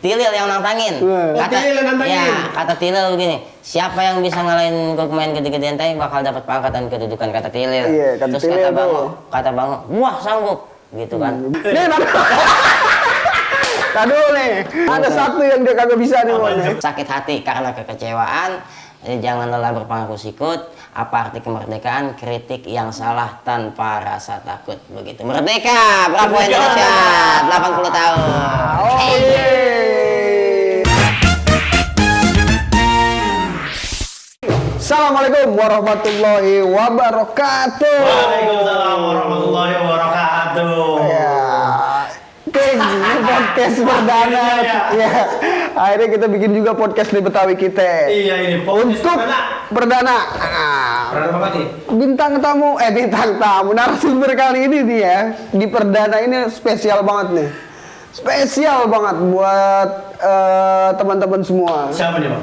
Tilil yang nantangin. Tilil yang nantangin. Ya, kata Tilil begini, siapa yang bisa ngalahin pemain gede-gedean tadi bakal dapat pangkat dan kedudukan, kata Tilil. Iya, kata Terus Tilil kata Bango, wah sanggup, gitu kan. Nih, tadi nih, ada satu yang dia kagak bisa nih, Mon. Sakit hati karena kekecewaan, jangan lelah berpangku sikut. Apa arti kemerdekaan? Kritik yang salah tanpa rasa takut. Begitu. Merdeka! Bravo Indonesia! 80 tahun. Assalamualaikum warahmatullahi wabarakatuh. Waalaikumsalam warahmatullahi wabarakatuh. Ya, ini podcast perdana. Ya, akhirnya kita bikin juga podcast di Betawi kita. Iya, ini podcast Untuk perdana. Perdana apa nih? Bintang tamu, narasumber kali ini nih ya, di perdana ini spesial banget nih. Spesial banget buat teman-teman semua. Siapa nih, Bang?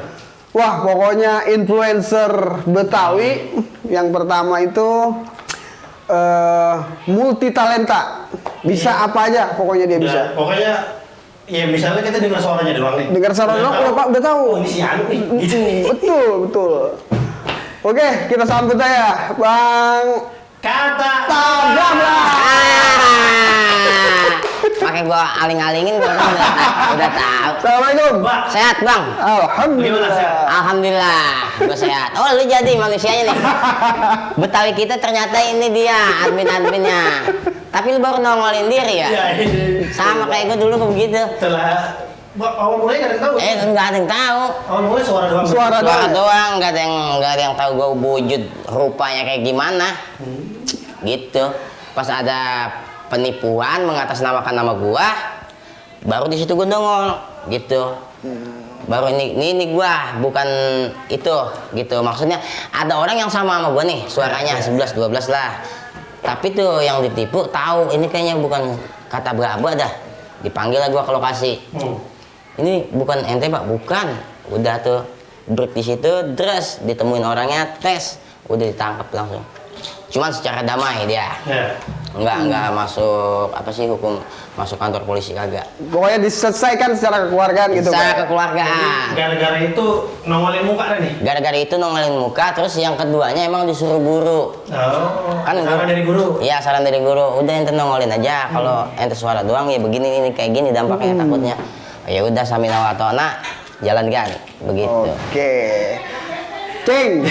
Wah, pokoknya influencer Betawi. Yang pertama itu multi talenta. Bisa apa aja, pokoknya dia bisa. Pokoknya ya misalnya kita dengar suaranya doang nih. Dengar suara doang, Pak udah tahu. Oh, ini si Anu nih. Gitu. Betul. Oke, kita sambut aja Bang Kata Tabram lah. Pakai gua aling-alingin gua udah tahu. Assalamualaikum. Pak. Sehat, Bang? Alhamdulillah. Gimana, sehat? Alhamdulillah, gua sehat. Oh, lu jadi manusianya nih. Betawi kita ternyata ini dia admin-adminnya. Tapi lu baru nongolin diri ya? Iya, ini. Sama kayak gua dulu begitu. Setelah awal mulai nggak ada yang tahu. Nggak ada yang tahu. Awal mulai suara doang. Suara Suara doang. doang, nggak ada yang tahu gua wujud rupanya kayak gimana. Gitu. Pas ada penipuan mengatasnamakan nama gua, baru di situ gua nongol gitu. Baru ini gua bukan itu gitu. Maksudnya ada orang yang sama gua nih, suaranya 11 12 lah. Tapi tuh yang ditipu tahu ini kayaknya bukan kata berapa dah. Dipanggil lah gua ke lokasi. Ini bukan ente, Pak, bukan. Udah tuh break di situ, terus ditemuin orangnya, tes, udah ditangkap langsung. Cuman secara damai dia. Ya. Enggak masuk apa sih hukum, masuk kantor polisi kagak. Pokoknya diselesaikan secara kekeluargaan gitu. Secara Pak. kekeluargaan. Gara-gara itu nongolin muka nih. Gara-gara itu nongolin muka, terus yang keduanya emang disuruh guru. Oh, Kan saran dari guru. Iya, saran dari guru. Udah ente nongolin aja. Kalau ente suara doang ya begini ini kayak gini dampaknya takutnya. Ya udah samina wa ta'na, jalankan begitu. Oke. King.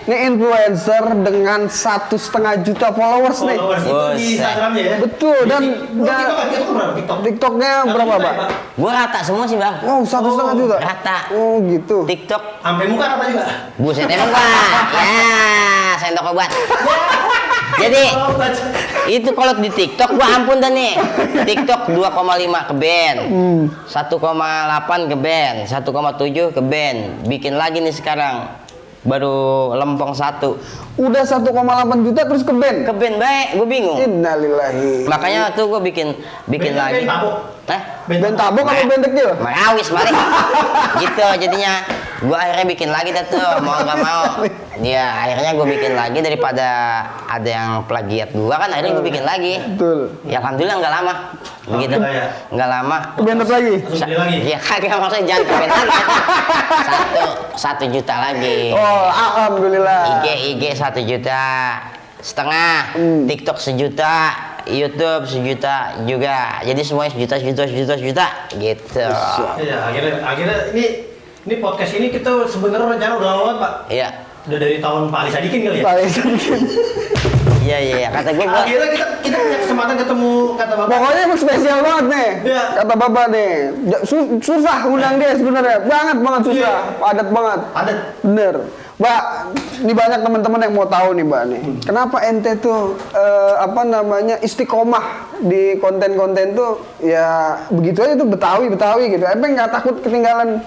Ini influencer dengan 1,5 juta followers nih. Followers itu di Buset. Instagramnya ya. Betul, dan TikTok berapa? TikTok. TikToknya berapa, Pak? Gua rata semua sih, Bang. Oh, 1,5 juta. Rata. Oh, gitu. TikTok Sampai muka apa juga? buset emang Pak. Ya, sendok obat. Jadi Oh, baca. itu kalau di TikTok gua ampun dah nih. TikTok 2,5 ke band. 1,8 ke band, 1,7 ke band. Bikin lagi nih sekarang. Baru lempong 1. Udah 1,8 juta terus ke band. Ke band baik, gua bingung. Innalillahi. Makanya tuh gua bikin lagi. Band tabok. Hah? Band tabok apa band kecil? Marawis balik. Gitu jadinya. Gua akhirnya bikin lagi dah tuh, mau nggak mau. Dia akhirnya gua bikin lagi daripada ada yang plagiat gua kan akhirnya gua bikin lagi. Betul. Ya alhamdulillah nggak lama. Begitu. Alhamdulillah ya. Nggak lama. Ke band apa lagi? Terus beli lagi. Ya kagak maksudnya jangan ke band lagi. Satu juta lagi. Oh, alhamdulillah. IG 1,5 juta. TikTok 1 juta. YouTube 1 juta juga. Jadi semuanya 1 juta gitu. Iya, akhirnya ini podcast ini kita sebenarnya rencana udah lama banget, Pak. Iya. Udah dari tahun Pak Ali Sadikin kali ya. Paling sedikit. Iya. Kata gue gua Akhirnya kita punya kesempatan ketemu kata Bapak. Pokoknya emang spesial banget nih. Iya. Kata Bapak nih. Susah undang dia sebenarnya. Banget susah. Iya. Padat banget. Padat. Bener. Mbak, ini banyak teman-teman yang mau tahu nih, Mbak nih. Kenapa ente tuh istiqomah di konten-konten tuh ya begitu aja tuh Betawi gitu. Emang nggak takut ketinggalan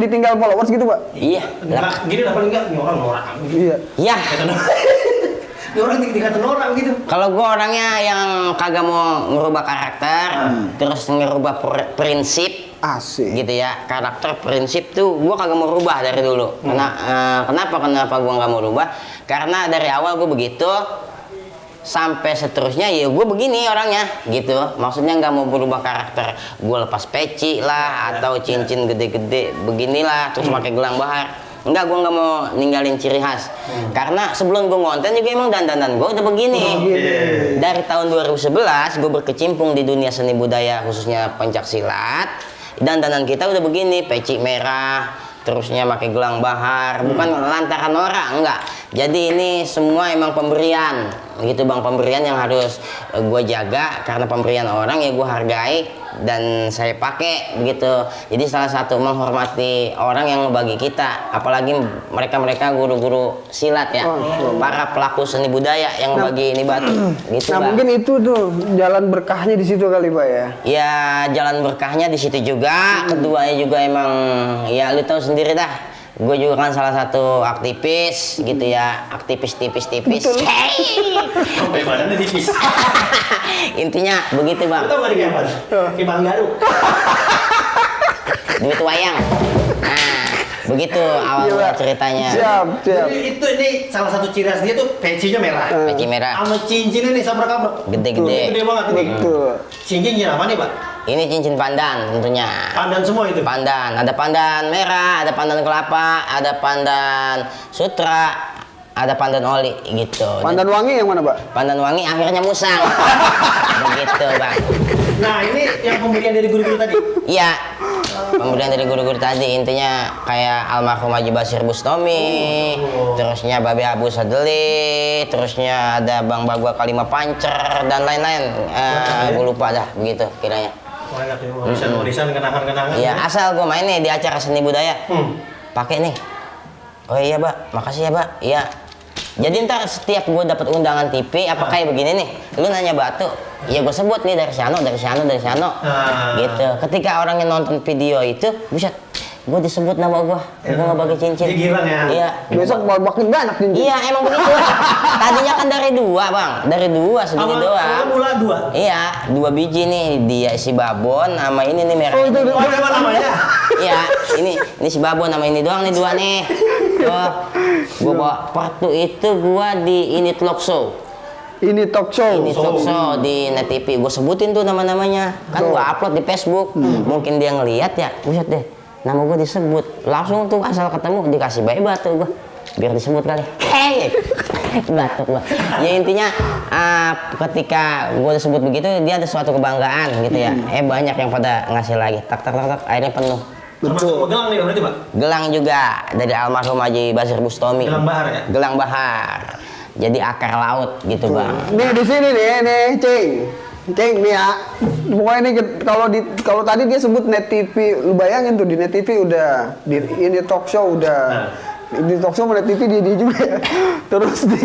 ditinggal followers gitu, Pak? iya. Enggak, gini lah paling enggak ini orang norak. Iya. Ya. Kata ini orang dikata norak gitu. Kalau gue orangnya yang kagak mau ngerubah karakter, terus ngerubah prinsip, Asik. gitu ya. Karakter prinsip tuh gue kagak mau rubah dari dulu. Kenapa gue nggak mau rubah? Karena dari awal gue begitu. sampai seterusnya ya gue begini orangnya gitu. Maksudnya nggak mau berubah karakter gue lepas peci lah atau cincin gede-gede beginilah terus pakai gelang bahar. Enggak, gue nggak mau ninggalin ciri khas. Karena sebelum gue ngonten juga emang dandanan gue udah begini. Dari tahun 2011 gue berkecimpung di dunia seni budaya khususnya pencak silat. Dandanan kita udah begini, peci merah, terusnya pakai gelang bahar, bukan lantaran orang, enggak. Jadi ini semua emang pemberian, gitu bang, pemberian yang harus gue jaga karena pemberian orang ya gue hargai dan saya pakai begitu. Jadi salah satu menghormati orang yang ngebagi kita, apalagi mereka guru-guru silat ya, para pelaku seni budaya yang ngebagi ini batu, gitu Nah bang. mungkin itu tuh jalan berkahnya di situ kali Pak ya. Ya jalan berkahnya di situ juga. Keduanya juga emang ya lu tahu sendiri dah. Gue juga kan salah satu aktivis gitu ya, aktivis tipis-tipis. Sampai badannya tipis. Intinya begitu bang. Lu tau gak nih kayak apa? Kayak Bang Garuk. Duit wayang. Nah begitu awal Gila. ceritanya. Siap. Jadi itu ini salah satu ciri khas dia tuh pecinya merah. Peci merah. Sama cincinnya nih sabrak-abrak. Gede-gede. Gede banget ini. Betul. Cincinnya apa nih, Pak? Ini cincin pandan tentunya. Pandan semua itu. Pandan, ada pandan merah, ada pandan kelapa, ada pandan sutra, ada pandan oli gitu. Pandan wangi yang mana Pak? Pandan wangi akhirnya musang. Begitu bang. Nah, ini yang pemberian dari guru-guru tadi. Iya. Pemberian dari guru-guru tadi intinya kayak almarhum Haji Basir Bustami, terusnya Babe Abu Sadeli, terusnya ada Bang Bagua Kalima Pancer dan lain-lain. Gue lupa dah begitu kiranya. Banyak nih, warisan-warisan, kenangan-kenangan. Iya, asal gue main nih di acara seni budaya. Pakai nih. Oh iya, Pak. Makasih ya, Pak. Iya. Jadi ntar setiap gue dapat undangan TV apa kayak begini nih, lu nanya batu, ya gue sebut nih dari Sano. Gitu. Ketika orang yang nonton video itu, buset, gue disebut nama gue nggak pakai cincin. Dia girang ya? Iya. Besok makin banyak cincin. Iya, emang begitu. Tadinya kan dari dua, Bang. Dari dua segini Awal doang. mula 2. Iya, 2 biji nih, dia si Babon sama ini nih merah. Oh itu Oh, ada apa namanya? Iya, ini si Babon nama ini doang nih 2 nih. Tuh, gua bawa waktu itu gua di ini talk show. ini talk show. Ini talk show di Net TV. Gua sebutin tuh nama-namanya. Kan gua upload di Facebook. Mungkin dia ngelihat ya, buset deh. Nama gua disebut. Langsung tuh asal ketemu dikasih bayi batu gua. Biar disebut kali. Hei. Batuk gua. Ya intinya ketika gua disebut begitu dia ada suatu kebanggaan gitu ya. Banyak yang pada ngasih lagi. Tak akhirnya penuh. Termasuk gelang nih berarti, Pak? Gelang juga dari almarhum Haji Basir Bustami. Gelang bahar ya? Gelang bahar. Jadi akar laut gitu bang. Nih di sini nih, Cing nih ya. Pokoknya nih kalau tadi dia sebut Net TV, lu bayangin tuh di Net TV udah, di ini talk show udah. Di talk show Net TV dia juga ya. Terus di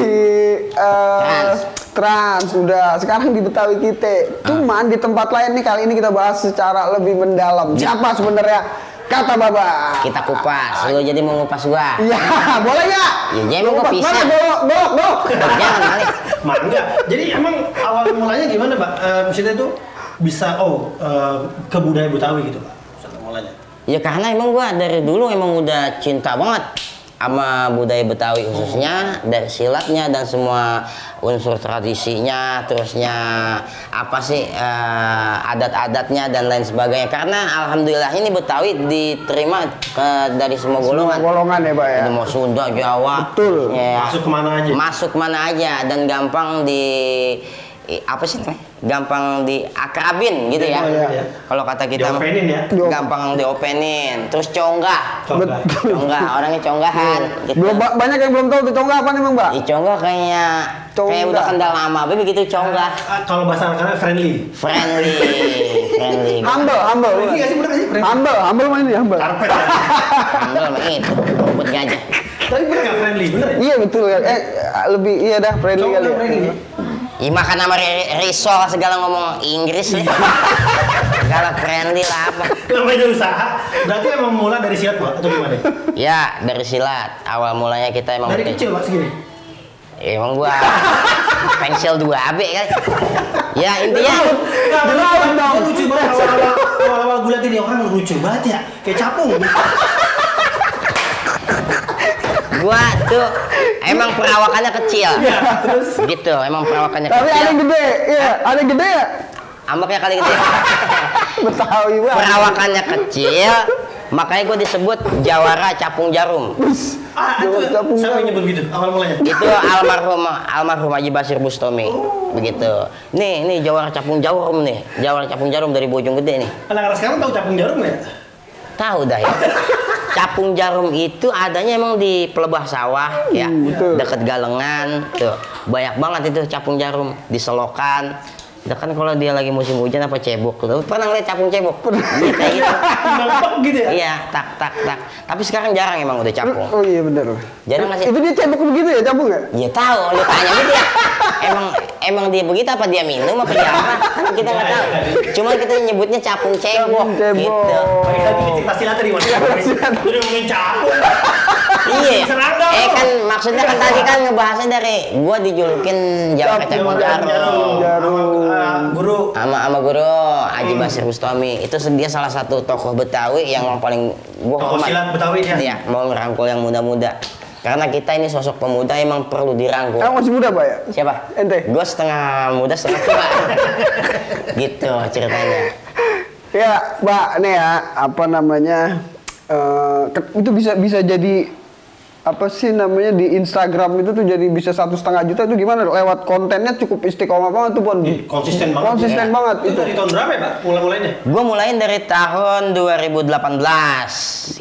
Trans udah, sekarang di Betawi kita. Cuman di tempat lain nih kali ini kita bahas secara lebih mendalam. Siapa sebenarnya Kata Baba? Kita kupas. Lu jadi mau ngupas gua. Iya, boleh nggak? Ya jadi mau gua pisah. Bolok. Jangan kali. Mangga. Jadi emang awal mulanya gimana, Pak? Maksudnya itu bisa ke budaya Betawi gitu, Pak. Awal mulanya. Ya karena emang gua dari dulu emang udah cinta banget sama budaya Betawi khususnya dari silatnya dan semua unsur tradisinya, terusnya apa sih adat-adatnya dan lain sebagainya. Karena alhamdulillah ini Betawi diterima dari semua golongan. Semua golongan ya Pak ya. Itu mau Sunda, Jawa, Betul. ya, Masuk kemana aja? masuk kemana aja dan gampang apa sih namanya? Gampang diakrabin gitu ya. Iya. Kalau kata kita mah, Diopenin ya? gampang diopenin. Terus conggah. Conggah. Conggah, orangnya conggahan gitu. Belum banyak yang belum tahu tuh conggah apa nih Bang, Mbak? Di conggah kayak Conggah. udah kenal lama, tapi begitu conggah. Kalau bahasa anak-anak friendly. Friendly. Humble. Friendly nggak sih, bener nggak sih? Friendly. Humble mah ini humble. Karpet ya? Ambil mah itu, rumput gajah. Tapi bener nggak friendly? Bener ya? Iya betul ya. Lebih iya dah friendly Conggah kali. Ya. friendly. Ih makan sama risol segala ngomong Inggris nih. Segala friendly lah apa. Namanya usaha. Berarti emang mulai dari silat, Pak? Atau gimana? Ya dari silat. Awal mulanya kita emang Dari kecil, Pak, segini? emang gua pensil 2AB kan. Ya intinya Nggak, bener, lucu banget. Awal-awal gue liat ini orang lucu banget ya. Kayak capung. Gua tuh emang perawakannya kecil. Terus Gitu, emang perawakannya Tapi ada kecil. yang gede, iya, ada yang gede ya? Ambeknya kali gede. Betawi banget. Perawakannya kecil, makanya gue disebut Jawara Capung Jarum. itu Capung siapa jarum. yang nyebut gitu awal mulanya? Itu almarhum Haji Basir Bustami. Begitu. Nih Jawara Capung Jarum nih. Jawara Capung Jarum dari Bojonggede nih. Anak-anak sekarang tahu capung jarum nggak? Tahu dah ya. Capung jarum itu adanya emang di pelebah sawah ya, betul. deket galengan tuh. Banyak banget itu capung jarum di selokan. Itu kan kalau dia lagi musim hujan apa cebok tuh. Pernah ngeliat capung cebok? Iya kayak gitu. Nampak gitu ya? Iya, tak. Tapi sekarang jarang emang udah capung. Oh iya benar. Jarang nggak sih? Itu dia cebok begitu ya, cabung nggak? Iya tahu, lu tanya gitu ya. Emang dia begitu apa dia minum apa dia apa? Kan kita nggak tahu. Cuma kita nyebutnya capung cebok. Capung cebok. Gitu. Balik lagi ke cerita silat tadi mas. Udah ngomongin capung. Iya. Serangga lu. Kan maksudnya kan tadi kan ngebahasnya dari gua dijulukin Jawara Capung Jarum. Guru. Sama guru Haji Basir Bustami. Itu dia salah satu tokoh Betawi yang paling gua Tokoh hormat. silat Betawi dia. Iya, mau ngerangkul yang muda-muda. Karena kita ini sosok pemuda emang perlu dirangkul. Kamu masih muda, Pak ya? Siapa? Ente? Gue setengah muda, setengah tua. Gitu ceritanya. Ya, Mbak, nih ya, apa namanya? Itu bisa jadi apa sih namanya di Instagram itu tuh jadi bisa 1,5 juta itu gimana? Lewat kontennya cukup istiqomah banget tuh, Pon. Konsisten banget. Konsisten ya. banget Itu dari tahun berapa ya Pak? Mulai-mulainya? Gue mulain dari tahun 2018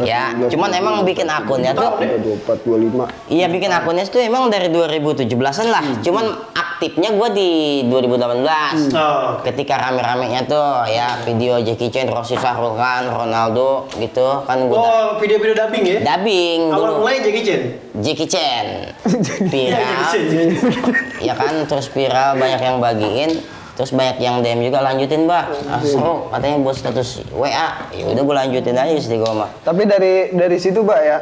ya. Cuman emang bikin akunnya tuh 24, 25. iya bikin akunnya tuh emang dari 2017-an lah. Cuman aktifnya gue di 2018. Oh. Ketika rame-ramenya tuh ya video Jackie Chan, Rossi Sahrul Khan, Ronaldo gitu kan gue Oh, video-video dubbing ya? dubbing Awal dulu. mulai Jackie Chan. Jackie Chan Iya, Jackie viral Chan. ya kan, terus viral banyak yang bagiin, terus banyak yang DM juga lanjutin mbak, seru katanya buat status WA, ya udah gue lanjutin aja sih gue mah. Tapi dari situ, Mbak ya,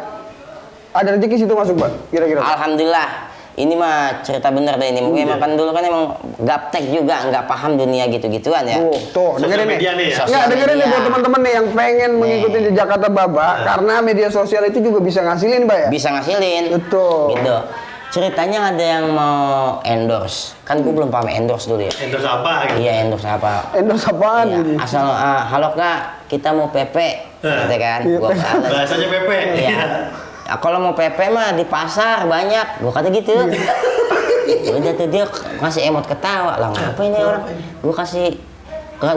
ada rezeki situ masuk, Mbak, kira-kira. Alhamdulillah, ini mah cerita bener deh ini. Mungkin emang kan dulu kan emang gaptek juga, nggak paham dunia gitu-gituan ya. Tuh, Sosial dengerin media nih nih. ya? Sosial Nggak, dengerin nih media. buat teman-teman nih yang pengen mengikuti jejak kata Baba, karena media sosial itu juga bisa ngasilin, Mbak ya. Bisa ngasilin. Betul. Gitu. Ceritanya ada yang mau endorse. Kan gue belum paham endorse dulu ya. Endorse apa gitu? Iya endorse apa? Endorse apaan Iya, ini? asal halo kak, kita mau PP, gitu kan? Iya, Gua bales. Bahasanya Pepe. Iya. Nah, kalau mau PP mah di pasar banyak, gua kata gitu. Udah tuh dia kasih emot ketawa lah, ngapa ini orang? Gua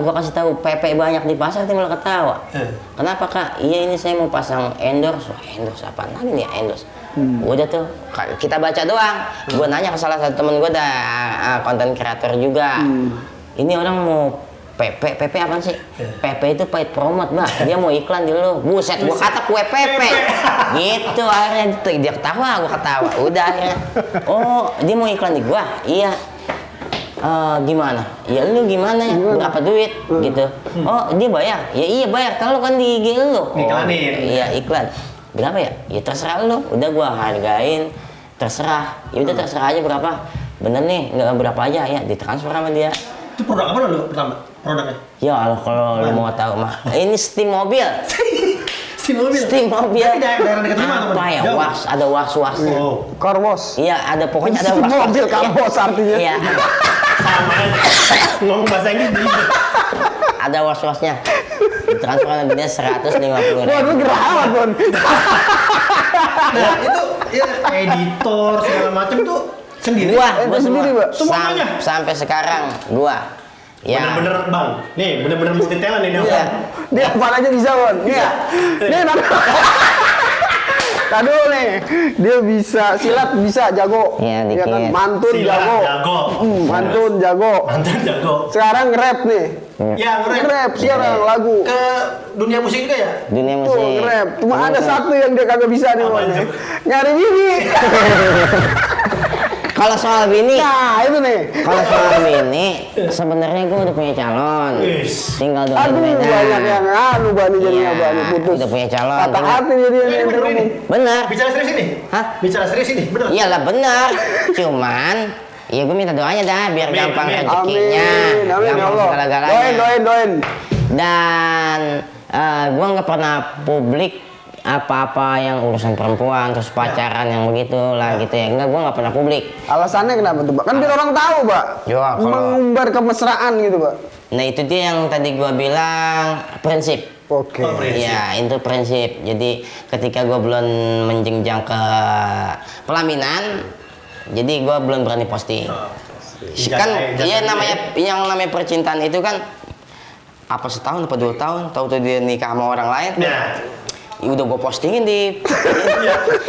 kasih tahu PP banyak di pasar, dia malah ketawa. Kenapa kak? Iya ini saya mau pasang endorse. Wah, endorse apaan lagi nih ya endorse? Udah tuh kita baca doang. Gua nanya ke salah satu temen gua konten kreator juga. Ini orang mau PP apaan sih? PP itu paid promote, Mbak. Dia mau iklan di lu. Buset, gua kata kue PP. Gitu akhirnya dia ketawa, gua ketawa. Udah akhirnya. Oh, dia mau iklan di gua. Iya. Gimana? Ya lu gimana ya? Berapa duit? Gitu. Oh, dia bayar. Ya iya bayar. Kalau kan di IG lu. Iklanin. Iya, iklan. Berapa ya? Ya terserah lu. Udah gua hargain. Terserah. Ya udah terserah aja berapa. Bener nih, nggak berapa aja ya ditransfer sama dia. Itu produk apa dulu pertama? Produknya? Ya Allah, kalau lu mau tahu mah, ini steam mobil. Steam mobil. Steam mobil. Berarti daerah dekat rumah Apa ya? Jauh. Was, ada was-wasnya. Oh. Car wash. Iya, ada pokoknya ada Steam was. mobil car wash artinya. Iya, Sama aja. Ngomong bahasa Inggris gitu. ada was-wasnya. Transfer sama dia 150.000. Waduh, gerawat, Bon. Nah, itu ya editor segala macam tuh sendiri. Gua Itu sendiri, semua. Mbak? Semuanya? Sampai sekarang gua. Ya. Bener-bener bang, nih bener-bener multi talent ini. Iya. Dia apa aja bisa, Bon. Iya. Nih, tadi nih, dia bisa silat, bisa jago. Iya, Ya kan, dikit. mantun Silat, jago. jago. Mantun jago. Mantan jago. Sekarang rap nih. Ya Nge-rap sekarang lagu. ke dunia musik juga ya? Dunia Tuh, musik. nge-rap. Cuma ada satu yang dia kagak bisa nih, Bon. Apaan tuh? Nyari bini. Kalau soal bini, Nah, itu nih. kalau soal bini, sebenarnya gua udah punya calon. Wis. Tinggal Aduh, doain aja. banyak yang bani jadinya Iya, bani putus. udah punya calon. Patah tinggal- hati jadi Ini bener ini. Bener. Bicara serius ini? Hah? Bicara serius ini, bener? Iyalah benar. Cuman ya gue minta doanya dah biar Amin, gampang amin. rezekinya. Amin, amin ya Gampang Allah. segala-galanya. Doain. Dan gue nggak pernah publik apa-apa yang urusan perempuan terus pacaran yang begitulah gitu ya. Enggak, gua nggak pernah publik. Alasannya kenapa tuh, Pak? Kan biar orang tahu, Pak. Ya, kalau- Mengumbar kemesraan gitu, Pak. Nah itu dia yang tadi gua bilang prinsip. Oke. Oh, prinsip. Iya, itu prinsip. Jadi ketika gua belum menjenjang ke pelaminan, jadi gua belum berani posting. Kan iya namanya yang namanya percintaan itu kan apa setahun apa 2 tahun, tahu-tahu dia nikah sama orang lain. Nah, Ya udah gue postingin di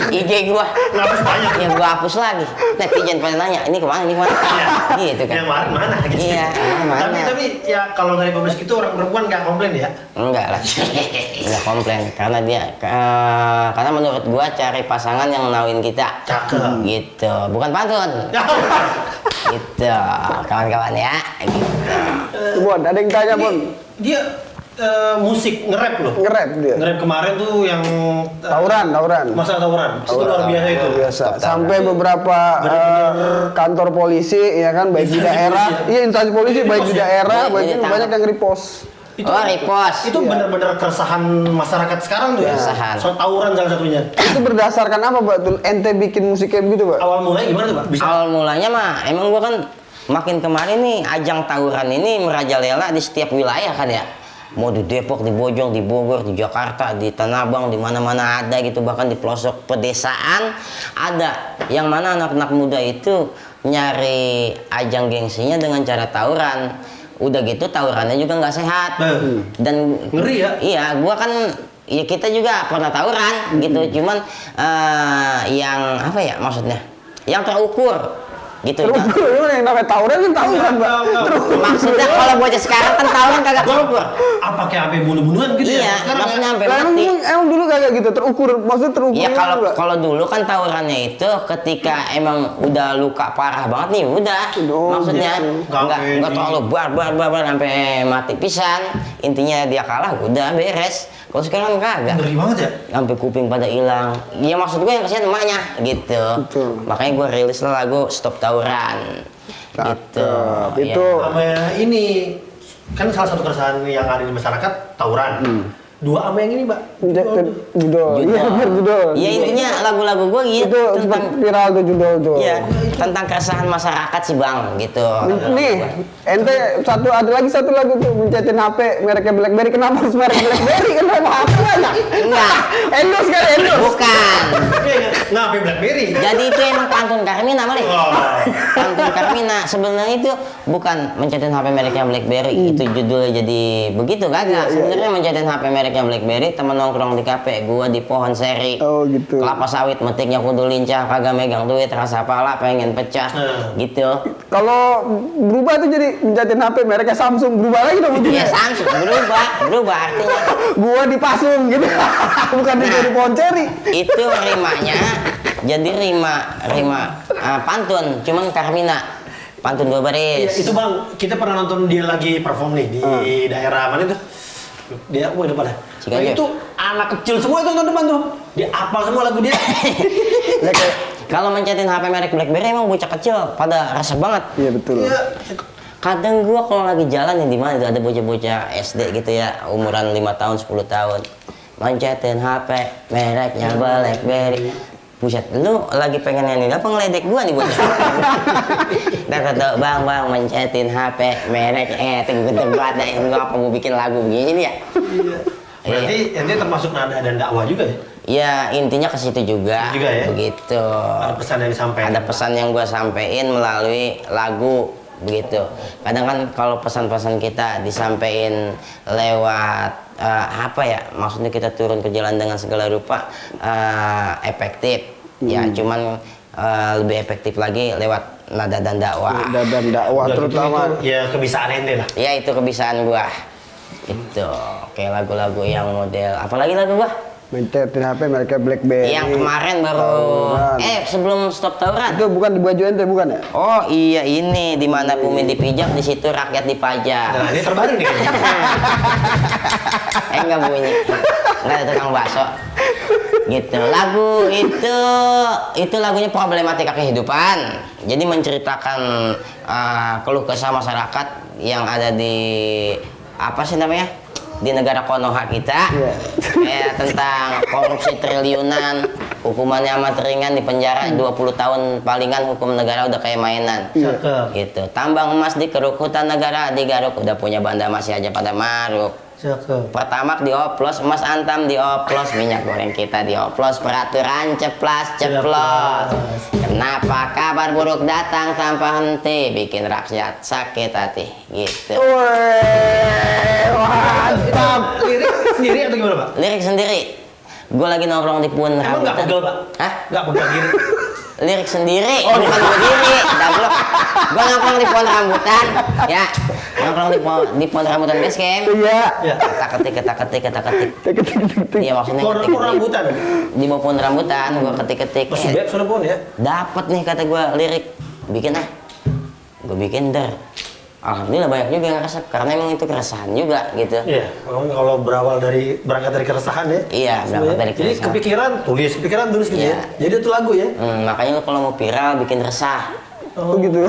IG gua. ngapus banyak. Ya gua hapus lagi. Netizen pada nanya, ini kemana, ini kemana? Gitu kan. Yang kemarin mana gitu. Iya, mana? Tapi ya kalau dari publis itu orang perempuan nggak komplain ya. Enggak lah. Enggak komplain karena dia karena menurut gua cari pasangan yang nawin kita. Cakep. Gitu. Bukan pantun. Gitu. Kawan-kawan ya. Gitu. Bon, ada yang tanya, Bon. Dia musik nge-rap loh. Nge-rap dia. Nge-rap kemarin tuh yang Tawuran. Masalah tawuran. Itu luar biasa itu. Luar biasa. Stop Sampai tawuran. beberapa kantor polisi ya kan, baik di Instansi daerah, polisi ya? iya instansi polisi baik di Repost ya? daerah, Iya, baik ini itu tahu. banyak yang repost. Oh, repost. Itu benar-benar keresahan masyarakat sekarang tuh ya. Keresahan. Soal tawuran salah satunya. Itu berdasarkan apa, Pak? Tuh ente bikin musik kayak begitu, Pak? Awal mulanya gimana tuh, Pak? Bisa Awal mulanya mah emang gua kan makin kemarin nih ajang tawuran ini merajalela di setiap wilayah kan ya. Mau di Depok, di Bojong, di Bogor, di Jakarta, di Tanah Abang, di mana-mana ada gitu, bahkan di pelosok pedesaan ada. Yang mana anak-anak muda itu nyari ajang gengsinya dengan cara tawuran. Udah gitu tawurannya juga nggak sehat. Dan Ngeri ya? Iya, gua kan ya kita juga pernah tawuran gitu, cuman yang apa ya maksudnya? Yang terukur gitu. Terukur, yang namanya tawuran kan tawuran, Pak. Maksudnya kalau bocah sekarang kan tawuran kagak terukur. apa kayak sampai bunuh-bunuhan gitu Iya, ya? Sekarang maksudnya sampai Lah, mati. emang dulu kagak gitu, terukur, maksudnya terukur. Ya gitu, kalau Pak? kalau dulu kan tawurannya itu ketika emang udah luka parah banget nih, udah. Oh, Maksudnya gitu. nggak terlalu bar sampai mati pisan. Intinya dia kalah, udah beres. Kalau sekarang kan kagak. ngeri banget ya. Sampai kuping pada hilang. Ya maksud gue yang kasihan emaknya gitu. Betul. Makanya gue rilis lah lagu Stop Tawuran. Gitu. Cakep. Itu Sama ini kan salah satu keresahan yang ada di masyarakat tawuran. Dua sama yang ini, Pak. judul. Iya, bener, judul. Iya intinya lagu-lagu gue gitu Itu sempat tentang viral tuh judul tuh. iya tentang keresahan masyarakat sih bang gitu. Nih, ente ada lagi satu lagu tuh mencetin HP mereknya BlackBerry. Kenapa harus merek BlackBerry? Kenapa HP banyak? Enggak. Endorse kan endorse. Bukan. Ngapain BlackBerry? Jadi itu emang pantun Carmina kali. Oh. Pantun Carmina sebenarnya itu bukan mencetin HP mereknya BlackBerry. Itu judulnya jadi begitu kagak. Sebenarnya mencetin HP mereknya BlackBerry temen nongkrong di kafe gua di pohon seri. Oh, gitu. Kelapa sawit metiknya kudu lincah, kagak megang duit, rasa pala pengen pecah. Gitu. Kalau berubah tuh jadi mencetin HP mereknya Samsung, berubah lagi dong Iya ujungnya. Samsung berubah artinya. Gua dipasung gitu. Bukan di pohon ceri. Itu rimanya jadi rima pantun cuman Carmina pantun 2 baris. Iya, itu Bang, kita pernah nonton dia lagi perform nih di daerah mana itu? Dia, wah depan. Ciganjur. Itu anak kecil semua itu nonton depan tuh. Dia hafal semua lagu dia. Ya, kayak, Kalau mencetin HP merek BlackBerry emang bocah kecil pada rasa banget. iya betul. Iya. Kadang gua kalau lagi jalan nih di mana itu ada bocah-bocah SD gitu ya, umuran 5 tahun, 10 tahun. Mencetin HP mereknya BlackBerry. Buset, lu lagi pengen nyanyi apa ngeledek gua nih bocah? Dan kata bang mencetin HP merek tunggu debat dah gua apa mau bikin lagu begini ya? Berarti ini termasuk nada dan dakwah juga ya? Ya intinya ke situ juga. Juga ya? Begitu. Ada pesan yang disampaikan. Ada pesan yang gua sampein melalui lagu begitu. Kadang kan kalau pesan-pesan kita disampaikan lewat apa ya? Maksudnya kita turun ke jalan dengan segala rupa efektif. Ya cuman lebih efektif lagi lewat nada dan dakwah. Dan dakwah Udah gitu terutama. itu, ya kebiasaan ente lah. Ya itu kebiasaan gua. Itu kayak lagu-lagu yang model apalagi lagu gua? Mencetin HP mereknya BlackBerry. Yang kemarin baru Tawuran. sebelum Stop Tawuran. Itu bukan di baju ente bukan ya? Oh iya ini di mana bumi dipijak di situ rakyat dipajak. Nah, ini terbaru nih. Enggak bunyi. Enggak ada tukang bakso. Gitu. Lagu itu lagunya problematika kehidupan. Jadi menceritakan keluh kesah masyarakat yang ada di apa sih namanya? di negara Konoha kita. Iya. Kayak tentang korupsi triliunan, hukumannya amat ringan di penjara 20 tahun palingan, hukum negara udah kayak mainan. Cakep. Gitu. Tambang emas di Keruk, hutan negara di Garuk, udah punya banda masih aja pada maruk. Cakep. Pertamak dioplos, emas antam dioplos, minyak goreng kita dioplos, peraturan ceplas ceplos. Kenapa kabar buruk datang tanpa henti, bikin rakyat sakit hati, gitu. Wih, mantap. Lirik sendiri atau gimana, Pak? Lirik sendiri, gue lagi nongkrong di pohon Emang nggak rambutan. pegel, Pak? Hah? Nggak pegel diri. Lirik sendiri, bukan berdiri, dablok. Gue nongkrong di pohon rambutan, ya. Nongkrong di pohon rambutan base camp. Iya. Ya. Ketik. Iya maksudnya Pohon ketik rambutan. di bawah pohon rambutan, gue ketik. Masih beb soalnya pohon ya. Dapat nih kata gue lirik, bikin ah. Gue bikin der. Alhamdulillah banyak juga yang resep karena emang itu keresahan juga gitu. Iya. Kalau berangkat dari keresahan ya. Iya, berangkat dari Jadi keresahan. kepikiran tulis gitu Iya. ya. Jadi itu lagu ya. Makanya lu kalau mau viral bikin resah. Oh gitu.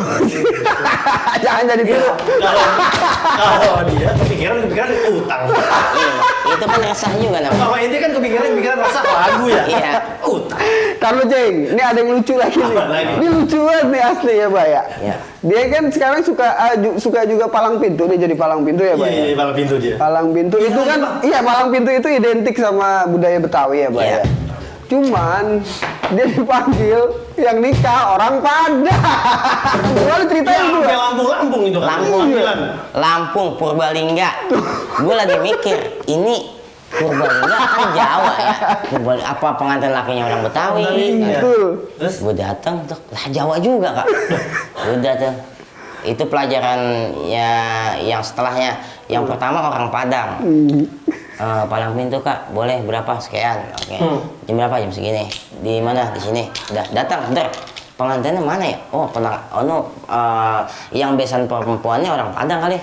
Jangan jadi gitu. Kalau dia kepikiran utang. Iya, itu kan resah juga namanya. Kalau ini kan kepikiran rasa lagu ya. Iya. Utang. Taruh Ceng, ini ada yang lucu lagi nih. Apa lagi? Ini lucu banget nih asli ya, Pak ya. Iya. Dia kan sekarang suka juga palang pintu, dia jadi palang pintu ya, Pak. Iya, ya? palang pintu dia. Palang pintu itu kan, iya palang pintu itu identik sama budaya Betawi ya, Pak Iya. ya. Cuman dia dipanggil yang nikah orang Padang. Gimana ceritanya itu? Sampai Pak? Lampung itu kan. Lampung, Panggilan. Lampung, Purbalingga. Gue lagi mikir, ini Purbalingga kan Jawa ya. Apa pengantin lakinya orang Betawi? Iya. Betul. Terus Gue datang tuh, lah Jawa juga kak. Udah tuh. Itu pelajaran ya yang setelahnya. Yang pertama orang Padang. Palang pintu kak, boleh berapa sekian? Oke. Jam berapa? Jam segini. Di mana? Di sini. Udah datang, der. Pengantinnya mana ya? Oh, yang besan perempuannya orang Padang kali.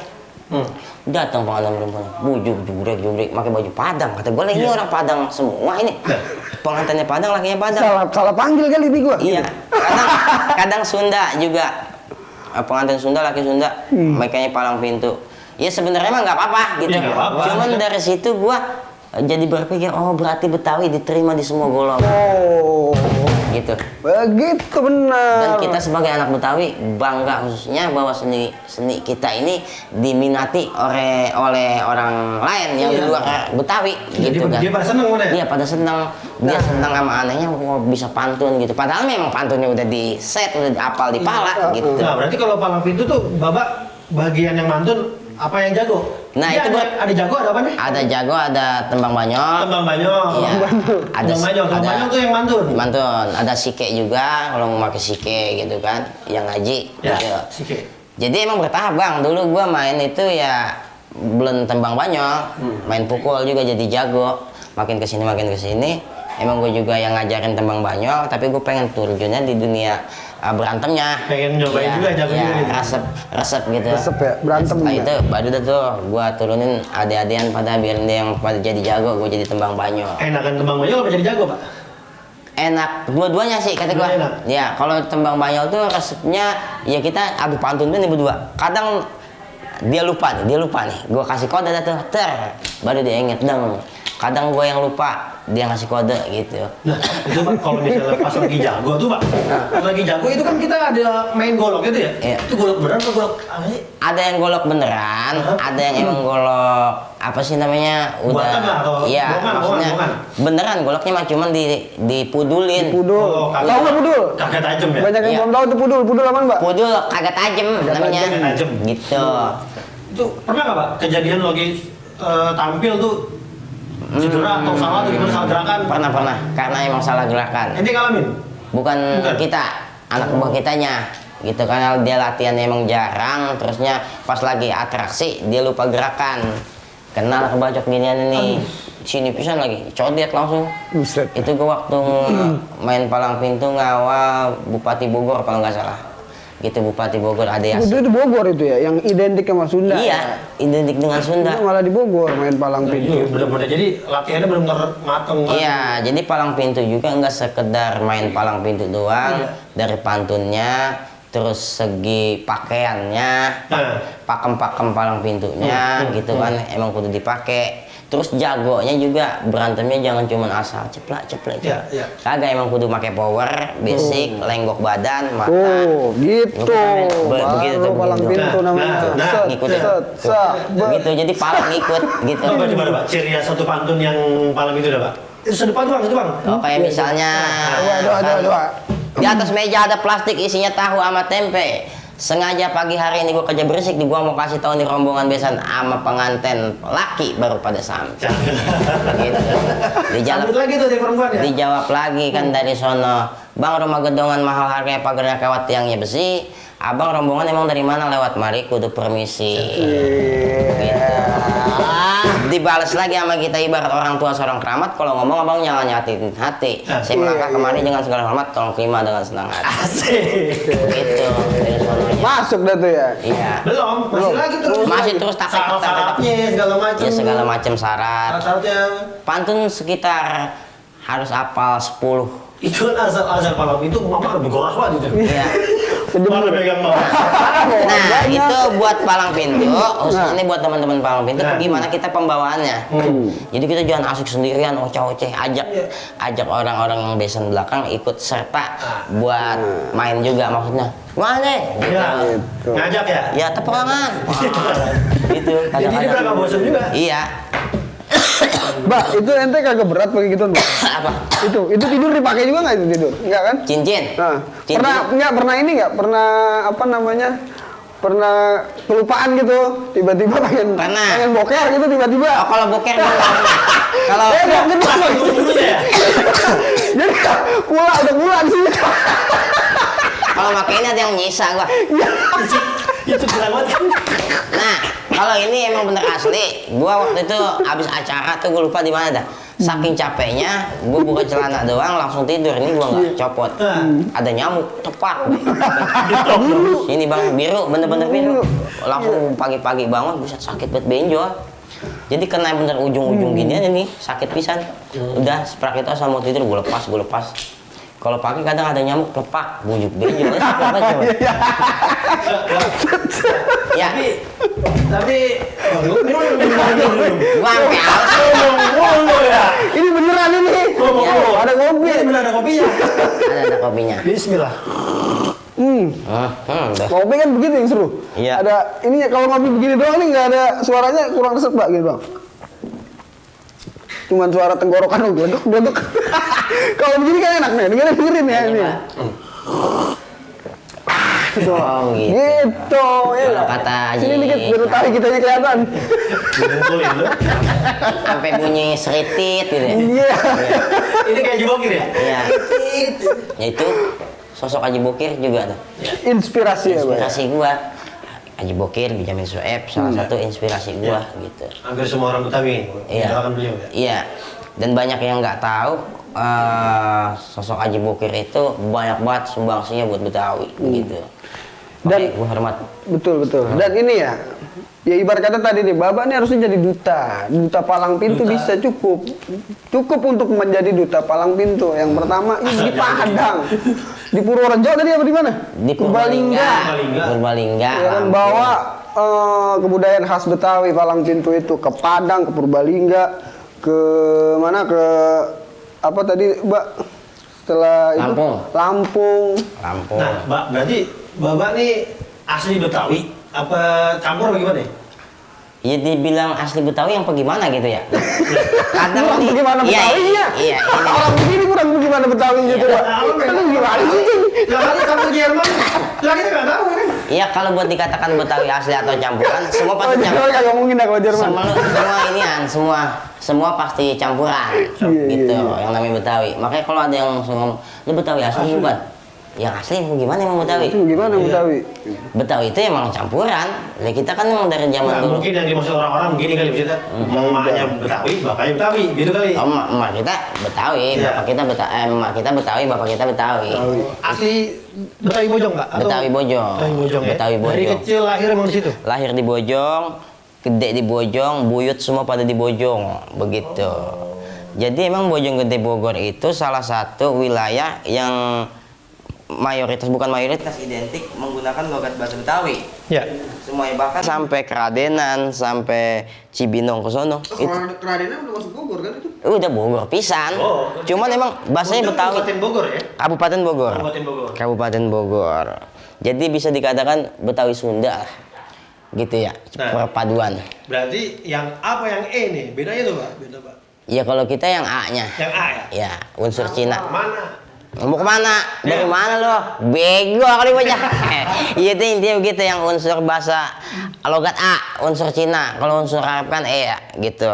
Datang pengantin perempuan, bujuk, jubrek, pakai baju Padang. Kata gue, ini orang Padang semua ini. Pengantinnya Padang, lakinya Padang. Salah panggil kali ini gua. Iya. Kadang Sunda juga. Pengantin Sunda, laki Sunda, makanya palang pintu. Ya sebenarnya emang nggak apa-apa gitu. Iya, nggak apa-apa. Cuman dari situ gua jadi berpikir, oh berarti Betawi diterima di semua golongan. Oh, Gitu. begitu Dan benar. kita sebagai anak Betawi bangga khususnya bahwa seni kita ini diminati oleh orang lain yang di Iya. luar Betawi gitu kan. dia pada seneng mana ya? Iya pada senang, dia senang sama anehnya kok bisa pantun gitu. Padahal memang pantunnya udah di set, udah apal di pala gitu. Nah, berarti kalau palang pintu tuh Babak bagian yang mantun apa yang jago? Nah, Dia itu ada jago, ada apa nih? Ada jago, ada tembang banyol. Tembang banyol. Iya. Ada Tembang banyol tuh yang mantun. Mantun, ada sike juga kalau mau pakai sike gitu kan, yang ngaji. Ya, Gitu. sike. Jadi emang bertahap bang. Dulu gua main itu ya belum tembang banyol, main pukul juga jadi jago. Makin kesini. Emang gue juga yang ngajarin tembang banyol, tapi gue pengen terjunnya di dunia berantemnya. Pengen nyobain juga, jago juga gitu. Resep gitu. Resep ya, berantem Setelah ya. itu baru dah tuh gue turunin adik-adian pada biar dia yang pada jadi jago, gue jadi tembang banyol. Enakan tembang banyol apa jadi jago, Pak? Enak dua-duanya sih kata gua. Enak. Ya kalau tembang banyol tuh resepnya ya kita adu pantun tuh nih berdua. Kadang dia lupa nih. Gua kasih kode dah tuh, baru dia inget dong. Kadang gua yang lupa, dia ngasih kode gitu. Nah, itu Pak, kalau misalnya pas lagi jago tuh Pak. Pas lagi jago itu kan kita ada main golok gitu ya? Iya. Itu golok beneran atau golok apa sih? Ada yang golok beneran, ada yang emang golok apa sih namanya Buatan lah, atau iya bohongan, maksudnya bohongan. beneran goloknya mah cuman dipudulin. Pudul. Oh, kagak- Tahu nggak pudul? Kagak tajam ya? Banyak yang Iya. belum tahu tuh pudul. Pudul aman, Mbak? Pudul kagak tajem namanya. Kagak tajem. Gitu. Itu pernah nggak Pak kejadian lagi tampil tuh cedera atau salah atau gimana salah gerakan? Pernah karena emang salah gerakan. Ente ngalamin? Bukan Bukan. kita, anak buah kitanya gitu, karena dia latihan emang jarang, terusnya pas lagi atraksi dia lupa gerakan, kenal kebacok ginian ini, sini pisan lagi codet langsung. Buset. Itu gua waktu main palang pintu ngawal Bupati Bogor kalau nggak salah, gitu. Bupati Bogor ada yang Itu di Bogor itu ya, yang identik sama Sunda. iya identik dengan Sunda. Itu malah di Bogor main palang pintu. Iya, bener-bener jadi latihannya bener-bener mateng. Iya, jadi palang pintu juga nggak sekedar main palang pintu doang, Iya. dari pantunnya, terus segi pakaiannya, pakem-pakem palang pintunya gitu kan emang kudu dipakai. Terus jagonya juga berantemnya jangan cuma asal ceplak. Kagak emang kudu pakai power, basic, lenggok badan, mata. Oh, gitu. Begitu tuh palang pintu namanya. ngikutin. Begitu jadi palang ikut gitu. Coba Pak, ciri satu pantun yang palang itu Pak. Itu depan Bang, itu Bang. Oh, kayak misalnya Dua. di atas meja ada plastik isinya tahu sama tempe. Sengaja pagi hari ini gue kerja berisik, gua mau kasih tahu nih rombongan besan sama penganten laki baru pada sampai. Gitu. Sambut lagi tuh dari perempuan ya. Dijawab lagi kan dari sono, bang rumah gedongan mahal harganya pagarnya kawat tiangnya besi. Abang rombongan emang dari mana lewat mari kudu permisi. Gitu. Dibalas lagi sama kita ibarat orang tua seorang keramat, kalau ngomong abang jangan nyatin hati. Saya melangkah kemari dengan segala hormat, tolong terima dengan senang hati. Asik. Gitu. Dari sononya. Masuk dah tuh ya. Iya. Belum, masih lagi terus. Masih terus tak syaratnya segala macam. Ya segala macam syarat. Syaratnya Pantun sekitar harus hafal 10. itu kan asal palang itu mama lebih goras banget itu. Iya. Malah megang bawah. Nah, itu buat palang pintu, ini buat teman-teman palang pintu, gimana kita pembawaannya. Jadi kita jangan asik sendirian, oceh-oceh, ajak orang-orang yang besan belakang ikut serta buat main juga maksudnya. Mana? Gitu. Ngajak ya? Ya tepuk tangan. Gitu. Jadi dia beragam bosan juga. Iya. Mbak, itu ente kagak berat pakai gitu, Mbak? Apa? Itu tidur dipakai juga nggak itu tidur? Enggak kan? Cincin. Nah, Cincin. pernah ini nggak? Pernah apa namanya? Pernah kelupaan gitu, tiba-tiba pengen boker gitu tiba-tiba. Oh, kalau boker kalau jadi udah pulang sih. kalau pakai ini ada yang nyisa gua. Itu jerawat kan. Nah, kalau ini emang bener asli. Gua waktu itu habis acara tuh gua lupa di mana dah. Saking capeknya, gua buka celana doang langsung tidur. Ini gua nggak copot. Ada nyamuk tepak. Ini bang biru, bener-bener biru. Langsung pagi-pagi bangun, buset sakit banget benjol. Jadi kena bener ujung-ujung ginian ini sakit pisan. Udah seprak itu asal mau tidur gua lepas. Kalau pagi kadang ada nyamuk lepak, bujuk benjol. Ya. Tapi minum. Gua sampai aus. Ngomong ya. Ini beneran ini. Ada kopi. Ini benar ada kopinya. Ada kopinya. Bismillah. Udah. Kopi kan begitu yang seru. Iya. Ada ini kalau ngopi begini doang nih nggak ada suaranya kurang resep Mbak gitu Bang. Cuman suara tenggorokan gledek. Kalau begini kan enak nih, dengerin ya ini. Oh gitu. Gitu, ya. Kalau kata sini Haji, dikit biar tahu kitanya kelihatan. Ngumpulin lu. sampai bunyi seritit gitu ya. Iya. Ini kayak jebokir ya? Iya. Ya itu sosok Haji Bokir juga tuh. Inspirasi ya, Bang. Inspirasi gua. Haji Bokir, Benjamin Sueb, salah satu inspirasi gua gitu. Hampir semua orang Betawi mengenalkan beliau ya. Iya. Dan banyak yang nggak tahu sosok Haji Bokir itu banyak banget sumbangsinya buat Betawi gitu. Dan gua hormat. betul. Dan ini ya ibarat kata tadi nih, Bapak ini harusnya jadi duta palang pintu bisa cukup untuk menjadi duta palang pintu. Yang pertama ini di Padang, di Purworejo tadi apa di mana? Di Purbalingga. Ya kan, bawa kebudayaan khas Betawi palang pintu itu ke Padang, ke Purbalingga, ke mana ke apa tadi Mbak? Setelah itu Lampung. Nah, Mbak, berarti Bapak nih asli Betawi apa campur bagaimana? Ya dibilang asli Betawi yang bagaimana gitu ya. Kurang bagaimana Betawinya? Iya, ini. Orang begini kurang bagaimana Betawinya coba. Lu gimana sih? Lah kan kamu Jerman. Lah kita enggak tahu kan. Iya, kalau buat dikatakan Betawi asli atau campuran, semua pasti campuran. Kalau ngomongin dah kalau Jerman. Semua inian, semua pasti campuran. Gitu, yang namanya Betawi. Makanya kalau ada yang ngomong, "Lu Betawi asli bukan?" Yang asli gimana emang Betawi? Itu gimana Betawi? Betawi itu emang campuran. Ya kita kan emang dari zaman dulu. Mungkin yang dimaksud orang-orang begini kali maksudnya. Mamanya Betawi, bapaknya Betawi, gitu kali. Oh, emak kita Betawi, bapak kita emak kita Betawi, bapak kita Betawi. Asli Betawi Bojong enggak? Betawi Bojong. Betawi Bojong ya. Betawi Bojong. Dari kecil lahir emang di situ. Lahir di Bojong, gede di Bojong, buyut semua pada di Bojong, begitu. Jadi emang Bojonggede Bogor itu salah satu wilayah yang mayoritas, bukan mayoritas, identik menggunakan logat bahasa Betawi. Ya. Semuanya bahkan sampai Keradenan, sampai Cibinong ke sono. Keradenan udah masuk Bogor kan itu? Udah Bogor pisan. Cuman emang bahasanya Betawi. Kabupaten Bogor ya? Kabupaten Bogor. Kabupaten Bogor. Kabupaten Bogor. Jadi bisa dikatakan Betawi Sunda lah. Gitu ya, Nah. perpaduan. Berarti yang apa yang E nih? Bedanya tuh Pak? Beda Pak. Ya kalau kita yang A-nya. Yang A ya? Ya, unsur Cina. Mana? Mau kemana? Dari mana lo? Bego kali bocah. Iya itu intinya begitu, yang unsur bahasa logat A, unsur Cina. Kalau unsur Arab kan E ya, gitu.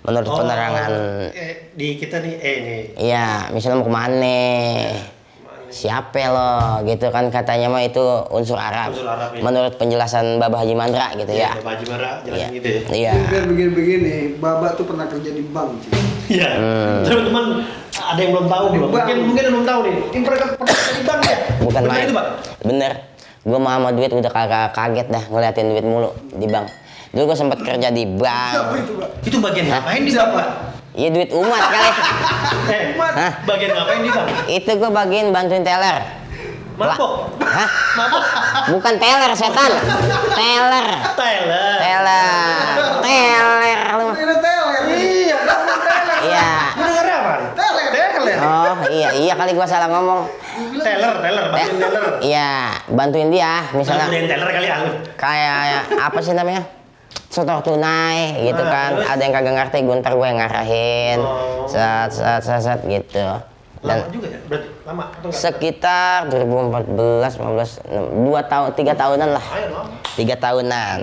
Menurut penerangan. Di kita nih E nih. Iya, misalnya mau kemana? Siapa lo? Gitu kan katanya mah itu unsur Arab. Unsur Arab, ya. Menurut penjelasan Babah Haji Mandra gitu ya. Bapak Haji Mara jelasin Iya. gitu ya. Iya. Biar begini-begini, Baba tuh pernah kerja di bank. Ci. Iya. Teman-teman ada yang belum tahu nih, Pak. Mungkin yang belum tahu nih. Ini pernah kerja di bank ya? Bukan Benar main. itu, Pak? Bener. Gue mah sama duit udah kagak kaget dah ngeliatin duit mulu di bank. Dulu gue sempet kerja di bank. itu, Pak? Itu bagian Hah? ngapain di bank, Pak? Iya duit umat kali. Hah? Bagian ngapain di bank? Itu gue bagiin bantuin teller. Mabok. Hah? Mabok. Bukan teller setan. Teller. Teller. Teller. Teller. Lu. Ini teler. Iya, teler. Iya. Lu denger apa? Teller. Teller. Oh iya kali gua salah ngomong. Teller, bantuin teller. Iya, bantuin dia misalnya Bantuin teller kali ya. kayak apa sih namanya? Setor tunai gitu Nah, kan. terus? Ada yang kagak ngerti, guntar gue yang ngarahin. Oh. Set gitu. Lama Dan juga ya? Berarti lama atau enggak? sekitar 2014, 15, 2 tahun, 3 tahunan lah. Ayo lama. 3 tahunan.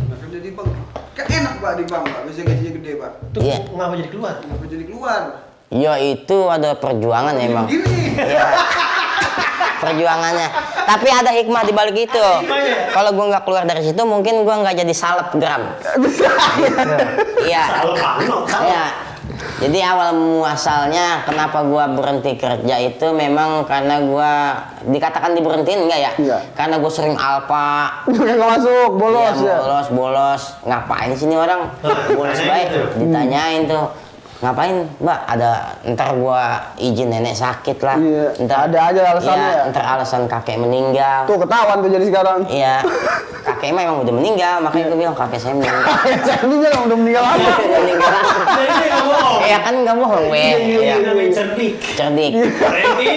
Nah, kerja di bank. Kan enak Pak di bank, Pak. Biasanya gajinya gede, Pak. Tuh Iya. ngapa jadi keluar? Kenapa jadi keluar? Ya itu ada perjuangan emang. Gini. Iya. Perjuangannya. Tapi ada hikmah di balik itu. hikmahnya. Kalau gua nggak keluar dari situ, mungkin gua nggak jadi selebgram. Iya. Iya. Jadi awal muasalnya kenapa gua berhenti kerja itu memang karena gua dikatakan diberhentiin enggak ya? Iya. Karena gua sering alpa. Nggak masuk, bolos Iya, ya. bolos. Ngapain sih ini orang? Bolos baik. Ditanyain tuh. Ngapain, Mbak? Ntar gua izin nenek sakit lah. Iya, ada aja alasannya Iya, ya? ntar alasan kakek meninggal. Tuh ketahuan tuh jadi sekarang. Iya. Kakek mah emang udah meninggal, makanya gue bilang kakek saya meninggal. Saya bilang udah meninggal apa? Udah meninggal. Jadi dia nggak bohong. Iya kan nggak bohong, Be. Iya. Namanya cerdik. Cerdik.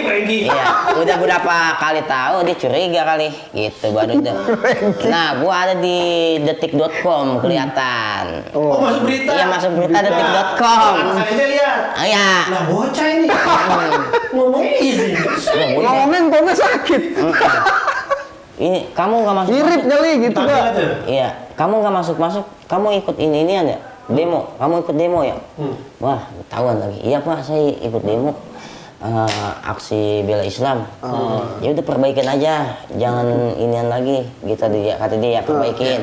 Frankie. Iya, udah berapa kali tahu dia curiga kali, gitu baru tuh. Nah, gua ada di detik.com kelihatan. Oh, masuk berita. Iya, masuk berita detik.com. Saya lihat. Iya. Nah, bocah ini. Ngomongnya easy. Ngomongin tomnya sakit. Ini kamu nggak masuk. Ngirit kali gitu, Pak. Iya, kamu nggak masuk. Kamu ikut ini ada demo. Kamu ikut demo ya? Wah, ketahuan lagi. Iya Pak, saya ikut demo. Aksi bela Islam. Ya udah perbaikin aja, jangan inian lagi. Gitu dia kata dia, perbaikin.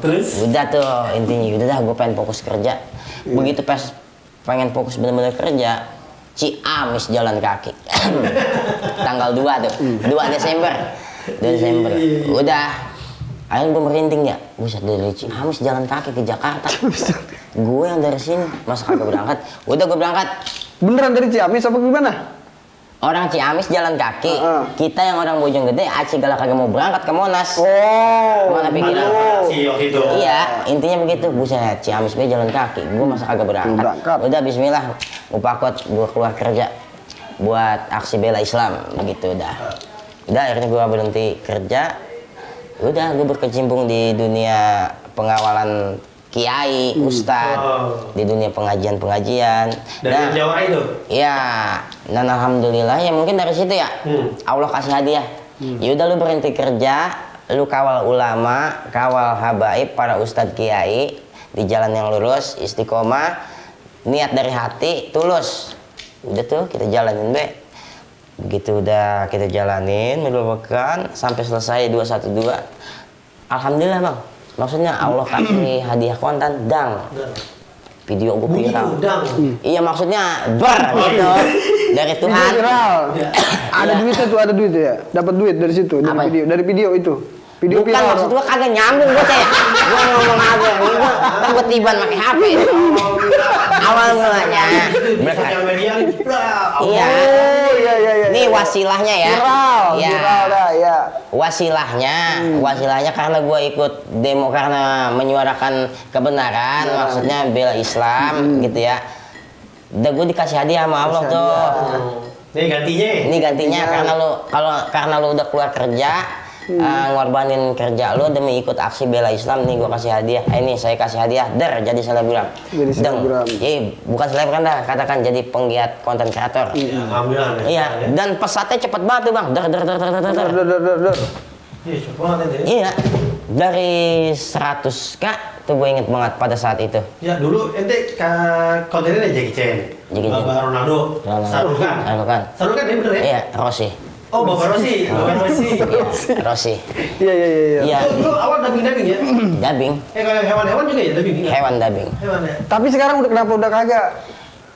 Terus? Udah tuh intinya, udah dah gue pengen fokus kerja. Begitu pas pengen fokus bener-bener kerja, Ciamis jalan kaki. Tanggal 2 tuh, 2 Desember. 2 Desember. Udah. Akhirnya gue merinding ya. Buset, dari Ciamis jalan kaki ke Jakarta. Gue yang dari sini, masa kagak berangkat? Udah gue berangkat. Beneran dari Ciamis apa gimana? Orang Ciamis jalan kaki. Kita yang orang Bojonggede, segala kagak mau berangkat ke Monas. Oh. Mana pikiran? Si waktu itu. Iya, intinya begitu. Buset, Ciamis gue jalan kaki. Gue masa kagak berangkat. Berangkat. Udah bismillah, gue pakot, gue keluar kerja buat aksi bela Islam begitu udah. Udah akhirnya gue berhenti kerja. Udah gue berkecimpung di dunia pengawalan kiai, ustadz, di dunia pengajian-pengajian. Dari Jawa itu. Iya, dan alhamdulillah ya mungkin dari situ ya Allah kasih hadiah. Ya udah lu berhenti kerja, lu kawal ulama, kawal habaib, para ustadz kiai di jalan yang lurus, istiqomah, niat dari hati, tulus. Udah tuh kita jalanin be. Begitu udah kita jalanin melupakan sampai selesai 212. Alhamdulillah bang. Maksudnya Allah kasih hadiah kontan dang. Video gue viral. Iya maksudnya gitu dari Tuhan. Video viral. Iya. Ada duitnya tuh, ada duit ya. Dapat duit dari situ, Apa? dari video itu. Video Bukan viral. maksud gua kagak nyambung gua teh. Gua ngomong aja, gua kan gua tiban pakai HP. Awal mulanya. Sosial media. Iya. Oh iya. Nih wasilahnya ya. Viral dah ya. Wasilahnya karena gua ikut demo karena menyuarakan kebenaran, maksudnya bela Islam gitu ya. Udah gue dikasih hadiah sama Allah tuh. Ini gantinya karena lu udah keluar kerja, ngorbanin kerja lu demi ikut aksi bela Islam nih, gue kasih hadiah. Ini saya kasih hadiah jadi selebgram. Bukan selebgram dah, katakan jadi penggiat konten kreator. Iya, dan pesatnya cepet banget tuh bang. Iya, dari 100k tuh gue inget banget pada saat itu. Ya dulu ente kontennya Jackie Chan, Bapak Ronaldo, Sarul kan dia bener ya? Iya, Rossi. Oh, Bapak Rossi. Iya, Rossi. Iya. Lu awal dubbing ya? Dubbing. Kayak hewan-hewan juga ya dubbing? Hewan dubbing. Hewan ya. Tapi sekarang kenapa udah kagak?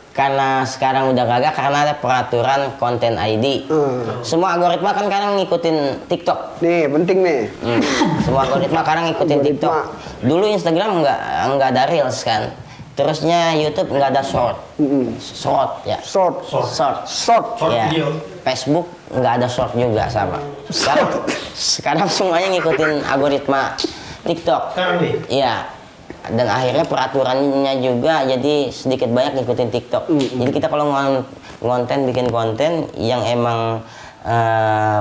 Karena sekarang udah kagak karena ada peraturan konten ID. Semua algoritma kan sekarang ngikutin TikTok. Nih, penting nih. Semua algoritma sekarang ngikutin TikTok. Dulu Instagram nggak ada Reels kan. Terusnya YouTube nggak ada short. Short. Ya. Video. Facebook nggak ada short juga sama. Sekarang semuanya ngikutin algoritma TikTok. Sekarang nih. Iya. Dan akhirnya peraturannya juga jadi sedikit banyak ngikutin TikTok. Jadi kita kalau bikin konten yang emang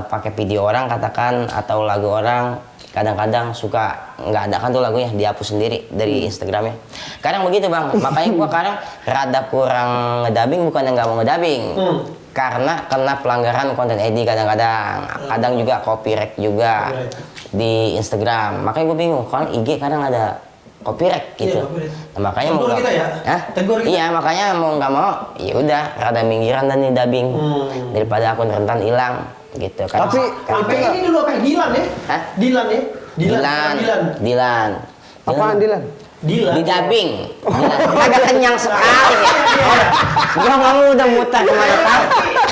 pakai video orang katakan atau lagu orang, kadang-kadang suka nggak ada kan tuh lagunya, dihapus sendiri dari Instagramnya. Kadang begitu bang, makanya gua kadang rada kurang ngedabing, bukan yang nggak mau ngedabing. Karena kena pelanggaran konten ID kadang-kadang, kadang juga copyright juga di Instagram. Makanya gue bingung, kan IG kadang ada copyright gitu. Nah, makanya mau kita ya? Tegur kita. Iya, makanya mau nggak mau, ya udah rada minggiran dan nih dubbing daripada akun rentan hilang gitu. Tapi ini dulu apa Dilan ya? Hah? Dilan ya? Dilan. Apaan Dilan? Dilan. Di dubbing. Agak kenyang sekali ya. Gua kamu udah muter kemana-mana.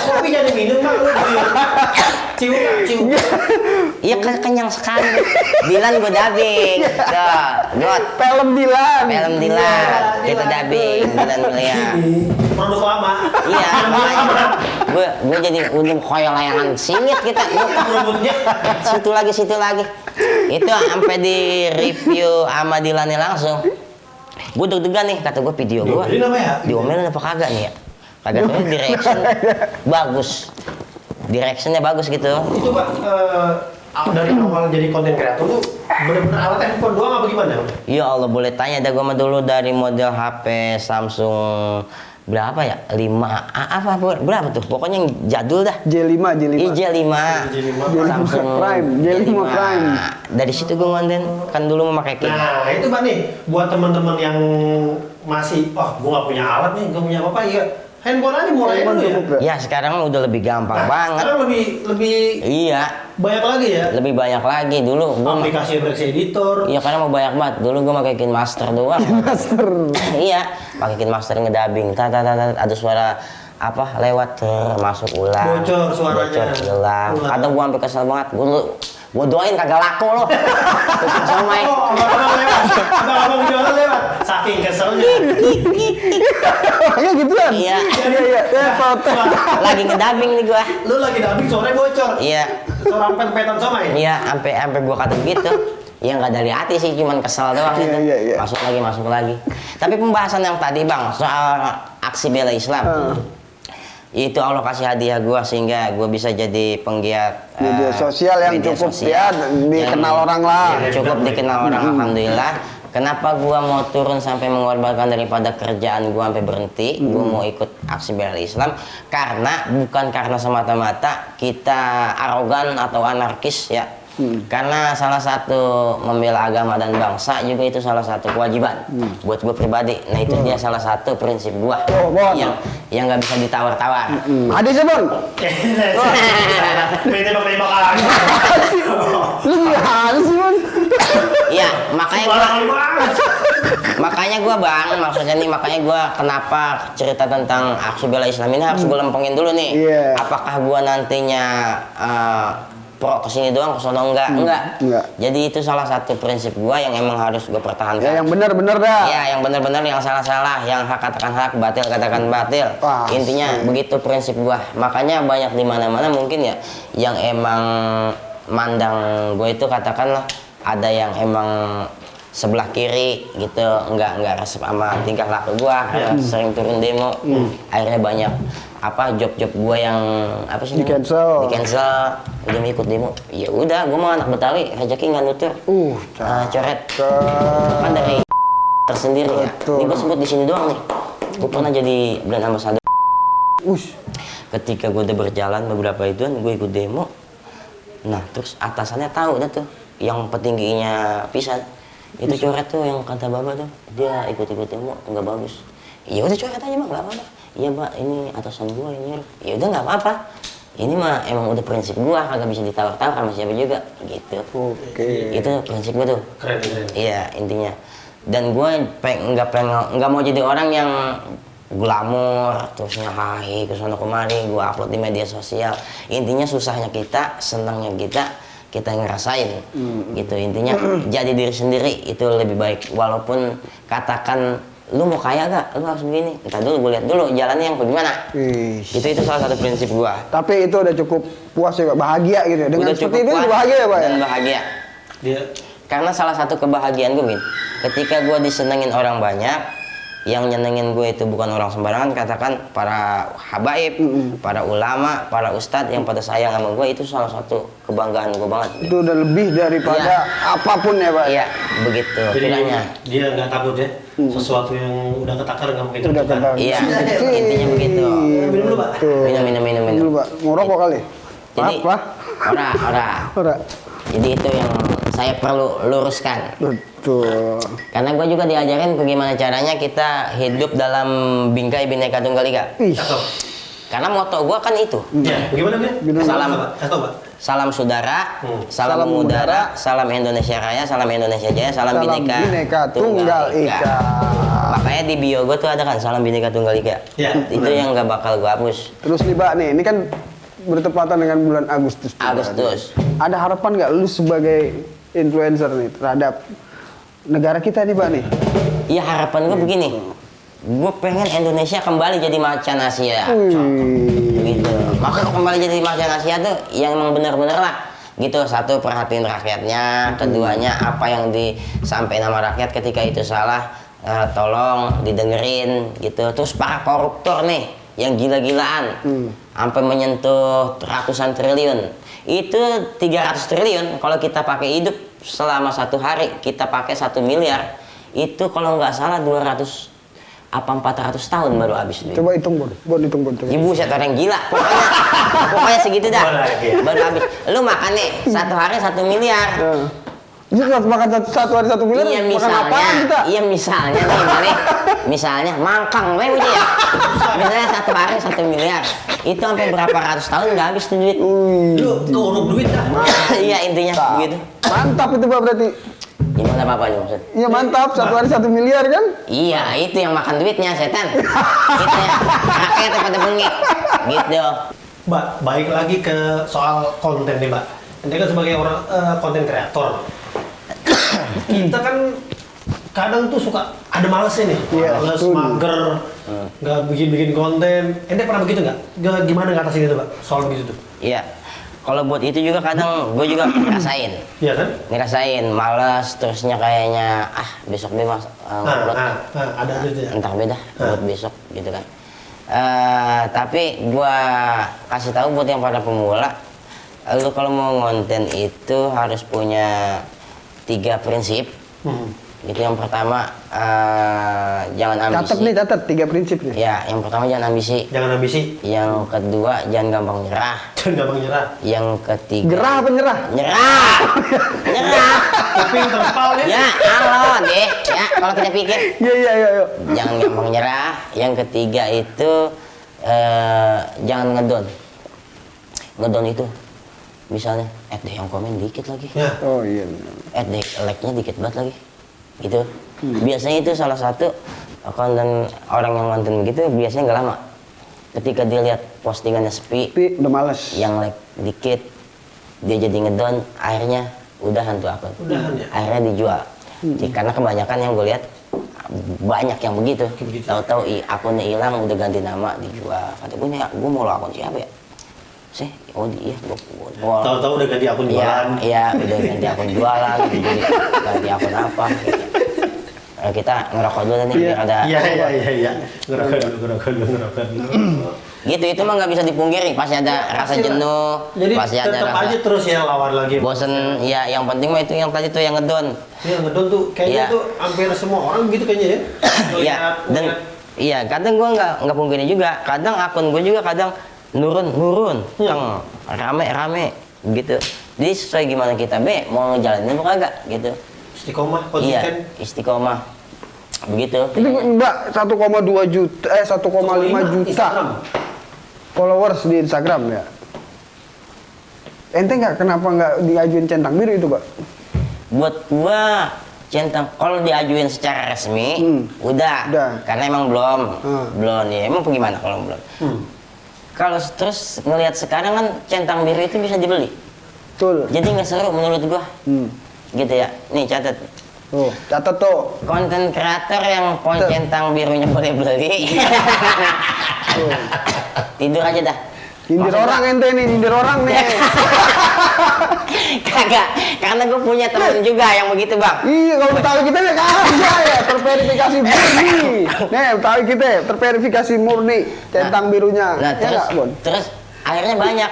Kopi jadi minum mah lu. Cium. Iya kenyang sekali. Dilan gue dubbing. Tuh, got. Film Dilan. Kita dubbing. Dilan Miliar. Produk lama. Iya, gue jadi ujung koyo layangan singit kita. Rambutnya. Situ lagi. Itu sampai di review sama Dilannya langsung. Gue deg-degan nih, kata gue video gue. Ini namanya? Diomelin apa kagak nih ya? Kagak tuh direction bagus. Directionnya bagus gitu. Itu Pak, dari awal jadi konten kreator tuh bener-bener alat handphone doang apa gimana? Ya Allah, boleh tanya dah gue mah dulu dari model HP Samsung berapa ya? 5 berapa tuh? Pokoknya yang jadul dah. J5. J5. Samsung Prime, J5 Prime. Dari situ gue konten kan dulu memakai kayak. Nah, itu Pak nih buat teman-teman yang masih gue nggak punya alat nih, nggak punya apa-apa ya. Handphone aja mulai dulu ya. Ya sekarang udah lebih gampang banget. Sekarang lebih Iya. banyak lagi ya. Lebih banyak lagi dulu. Aplikasi editor. Iya karena mau banyak banget. Dulu gue pakai KineMaster doang. Iya, pakai KineMaster ngedubbing. Ada suara apa lewat masuk ulang. Bocor suaranya. Bocor hilang. Kadang gue sampai kesel banget. Gue doain kagak laku loh. Somai. Abang jualan lewat. Saking keselnya. Kayak gitu kan? Iya. Foto. Lagi ngedubbing nih gue. Lu lagi dubbing sore bocor. Iya. Suara petan somai. Iya, sampai gue kata gitu. Ya nggak dari hati sih, cuman kesel doang gitu. Iya. Masuk lagi. Tapi pembahasan yang tadi bang soal aksi bela Islam. Itu Allah kasih hadiah gue sehingga gue bisa jadi penggiat media sosial yang media cukup sosial ya dikenal orang lah. Cukup dikenal orang, alhamdulillah. Kenapa gue mau turun sampai mengorbankan daripada kerjaan gue sampai berhenti? Gue mau ikut aksi bela Islam bukan karena semata-mata kita arogan atau anarkis ya. Karena salah satu membela agama dan bangsa juga itu salah satu kewajiban buat gue pribadi. Nah itu dia salah satu prinsip gue yang nggak bisa ditawar-tawar. Ada sih bang. Tembak lagi. Lu gimana sih bang? Iya makanya gue bang, makanya gue kenapa cerita tentang aksi bela Islam ini harus gue lempengin dulu nih. Apakah gue nantinya pro kesini doang, kesono enggak. Jadi itu salah satu prinsip gua yang emang harus gua pertahankan. Ya yang benar-benar dah. Ya, yang benar-benar, yang salah-salah, yang hak katakan hak, batil katakan batil. Wah, Intinya begitu prinsip gua. Makanya banyak di mana-mana mungkin ya yang emang mandang gue itu katakanlah ada yang emang sebelah kiri gitu, enggak resep sama tingkah laku gua, karena sering turun demo. Akhirnya banyak job-job gua yang di cancel, udah mau ikut demo. Ya udah, gua mah anak Betawi, rezeki nggak nutur. Coret. Kan dari tersendiri ya. Ini gua sebut di sini doang nih. Gua pernah jadi brand ambassador. Ketika gua udah berjalan beberapa itu, gua ikut demo. Nah, terus atasannya tahu dah tuh, yang petingginya pisan. Itu coret tuh yang kata Baba tuh, dia ikut-ikut demo nggak bagus. Ya udah coret aja mah, nggak apa-apa. Iya Mbak, ini atasan gua ini. Ya udah nggak apa-apa. Ini mah emang udah prinsip gua, kagak bisa ditawar-tawar sama siapa juga, gitu. Itu prinsip gua tuh. Keren. Iya intinya. Dan gua nggak mau jadi orang yang glamor, terusnya hai kesana kemari, gua upload di media sosial. Intinya susahnya kita, senangnya kita ngerasain, gitu. Intinya jadi diri sendiri itu lebih baik. Walaupun katakan lu mau kaya gak, lu harus begini. Entar dulu, gue lihat dulu jalannya yang bagaimana. Itu salah satu prinsip gua. Tapi itu udah cukup puas ya, bahagia gitu ya. Dengan Udah seperti itu puas bahagia ya Pak? Dan bahagia. Karena salah satu kebahagiaan gue, ketika gue disenengin orang banyak, yang nyenengin gue itu bukan orang sembarangan, katakan para habaib, para ulama, para ustadz yang pada sayang sama gue, itu salah satu kebanggaan gue banget. Itu udah lebih daripada apapun ya Pak? Iya, begitu. Jadi dia nggak takut ya, sesuatu yang udah ketakar nggak mungkin tertukar. Iya, intinya begitu. Minum dulu Pak. Minum. Dulu Pak, mau rokok kali? Jadi, Apa? ora. Jadi itu yang saya perlu luruskan. Betul. Karena gue juga diajarin bagaimana caranya kita hidup dalam bingkai Bhinneka Tunggal Ika. Karena moto gue kan itu. Iya, bagaimana? Salam saudara, salam mudara, salam Indonesia Raya, salam Indonesia Jaya, salam Bhinneka Tunggal Ika. Makanya di bio gue tuh ada kan salam Bhinneka Tunggal Ika. Itu yang gak bakal gue hapus. Terus nih Pak nih, ini kan bertepatan dengan bulan Agustus. Ada harapan nggak lu sebagai influencer nih terhadap negara kita nih Pak nih? Iya, harapan gue begini. Gue pengen Indonesia kembali jadi macan Asia. Gitu. Maksud kembali jadi macan Asia tuh yang emang bener-bener lah. Gitu, satu perhatiin rakyatnya, keduanya apa yang disampaikan sama rakyat ketika itu salah, tolong didengerin gitu. Terus para koruptor nih yang gila-gilaan sampai menyentuh ratusan triliun. Itu 300 triliun kalau kita pakai hidup selama 1 hari, kita pakai 1 miliar, itu kalau nggak salah 200 apa 400 tahun baru habis duit. Coba hitung hitung. Ibu saya orang gila. Pokoknya segitu dah. Baru habis. Lu makan nih 1 hari 1 miliar. Itu makan satu hari 1 miliar, iya, makan apaan kita? Iya misalnya nih, misalnya mangkang, ya. Misalnya 1 hari 1 miliar, itu sampai berapa ratus tahun nggak habis tuh duit. Lu keuruk duit dah. Iya intinya begitu. Mantap itu Pak berarti. Gimana bapaknya maksud? Iya mantap, 1 hari 1 miliar kan? Iya itu yang makan duitnya setan. Gitu ya, rakyatnya pada bengek. Gitu. Mbak, balik lagi ke soal konten nih Mbak. Anda kan sebagai orang konten kreator. Kita kan kadang tuh suka ada malesnya nih, males, mager, nggak bikin konten. Ente pernah begitu nggak? Gimana ngatasin itu Pak? Soal begitu tuh? Iya. Kalau buat itu juga kadang gue juga ngerasain. Iya kan? Ngerasain, males, terusnya kayaknya besok deh mas ngupload. Ada itu ya. Entar beda, buat besok gitu kan. Tapi gue kasih tahu buat yang pada pemula, lu kalau mau ngonten itu harus punya 3 prinsip. Gitu, yang pertama jangan ambisi. Catat 3 prinsip nih. Ya, yang pertama jangan ambisi. Jangan ambisi. Yang kedua jangan gampang nyerah. Jangan gampang nyerah. Yang ketiga. Gerah apa nyerah? Nyerah. Nyerah. Kuping terpal ya. Ya, halo deh. Ya, kalau kita pikir. Iya. Jangan gampang nyerah. Yang ketiga itu jangan ngedon. Ngedon itu misalnya deh yang komen dikit lagi. Ya. Oh iya. Deh like-nya dikit banget lagi. Gitu. Biasanya itu salah satu konten orang yang nonton begitu biasanya nggak lama. Ketika dia lihat postingannya sepi, Udah males. yang like dikit, dia jadi ngedon, akhirnya udahan tuh akun. Udahan ya? Akhirnya dijual. Jadi, karena kebanyakan yang gue lihat banyak yang begitu. Tahu-tahu akunnya hilang, udah ganti nama, dijual. Kata gue nih, gue mau lo akun siapa ya? Sih, oh iya, gue Tahu-tahu udah ganti akun jualan. Iya, udah ganti akun jualan, jadi ganti akun apa? Gitu. Kita ngerokok dulu nih, biar ada. Iya. Ngerokok dulu. Gitu, itu mah nggak bisa dipungkiri. Pasti ada rasa jenuh, Jadi pasti ada tetap rasa aja terus ya lawan lagi. bosen. Ya, yang penting mah itu yang tadi tuh yang ngedon. Iya, ngedon tuh kayaknya Iya. tuh hampir semua orang gitu kayaknya ya. Iya, dan iya kadang gua nggak pungkiri juga. Kadang akun gua juga kadang nurun, teng rame gitu. Jadi sesuai gimana kita mau ngejalanin apa kagak gitu. Istiqomah, Iya, konsisten. istiqomah. Begitu. Itu Mbak 1,2 juta 1,5 juta Instagram. followers di Instagram ya. Ente kenapa nggak diajuin centang biru itu, Pak? Buat gua centang kalau diajuin secara resmi udah. Karena emang belum ya emang gimana kalau belum. Kalau terus ngelihat sekarang kan centang biru itu bisa dibeli. Betul. Jadi nggak seru menurut gua. Gitu ya. Nih catat. Tuh, catat tuh. Konten kreator yang centang birunya boleh beli. Tidur aja dah. Nyindir orang ente nih, nyindir orang nih. Kagak, karena gue punya temen juga yang begitu bang. Iya, kalau Betawi kita ya kagak ya, terverifikasi murni. Nih, Betawi kita terverifikasi murni centang birunya. Nah, Ya nggak, Bon? terus akhirnya banyak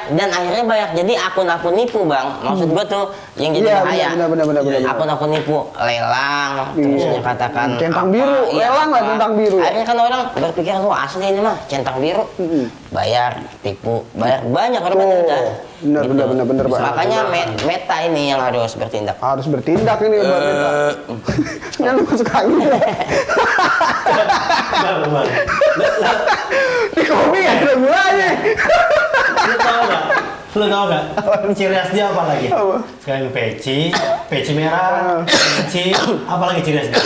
jadi akun-akun nipu bang. Maksud gue tuh yang jadi Iya, bahaya. benar. Akun-akun nipu, lelang, terus Iya. katakan Centang apa, biru, iya, lelang lah apa. centang biru. Akhirnya kan orang berpikir wah asli ini mah centang biru. Bayar, tipu, bayar banyak orang Oh, udah. benar, Pak. Makanya Meta ini yang harus bertindak. Harus bertindak ini Mbak Meta. Kan lu masuk angin. Bang. Di kopi ada gulanya. Lu tahu nggak? Ciri khas dia apa lagi? Apa? Sekarang peci merah, peci, apa lagi ciri khasnya?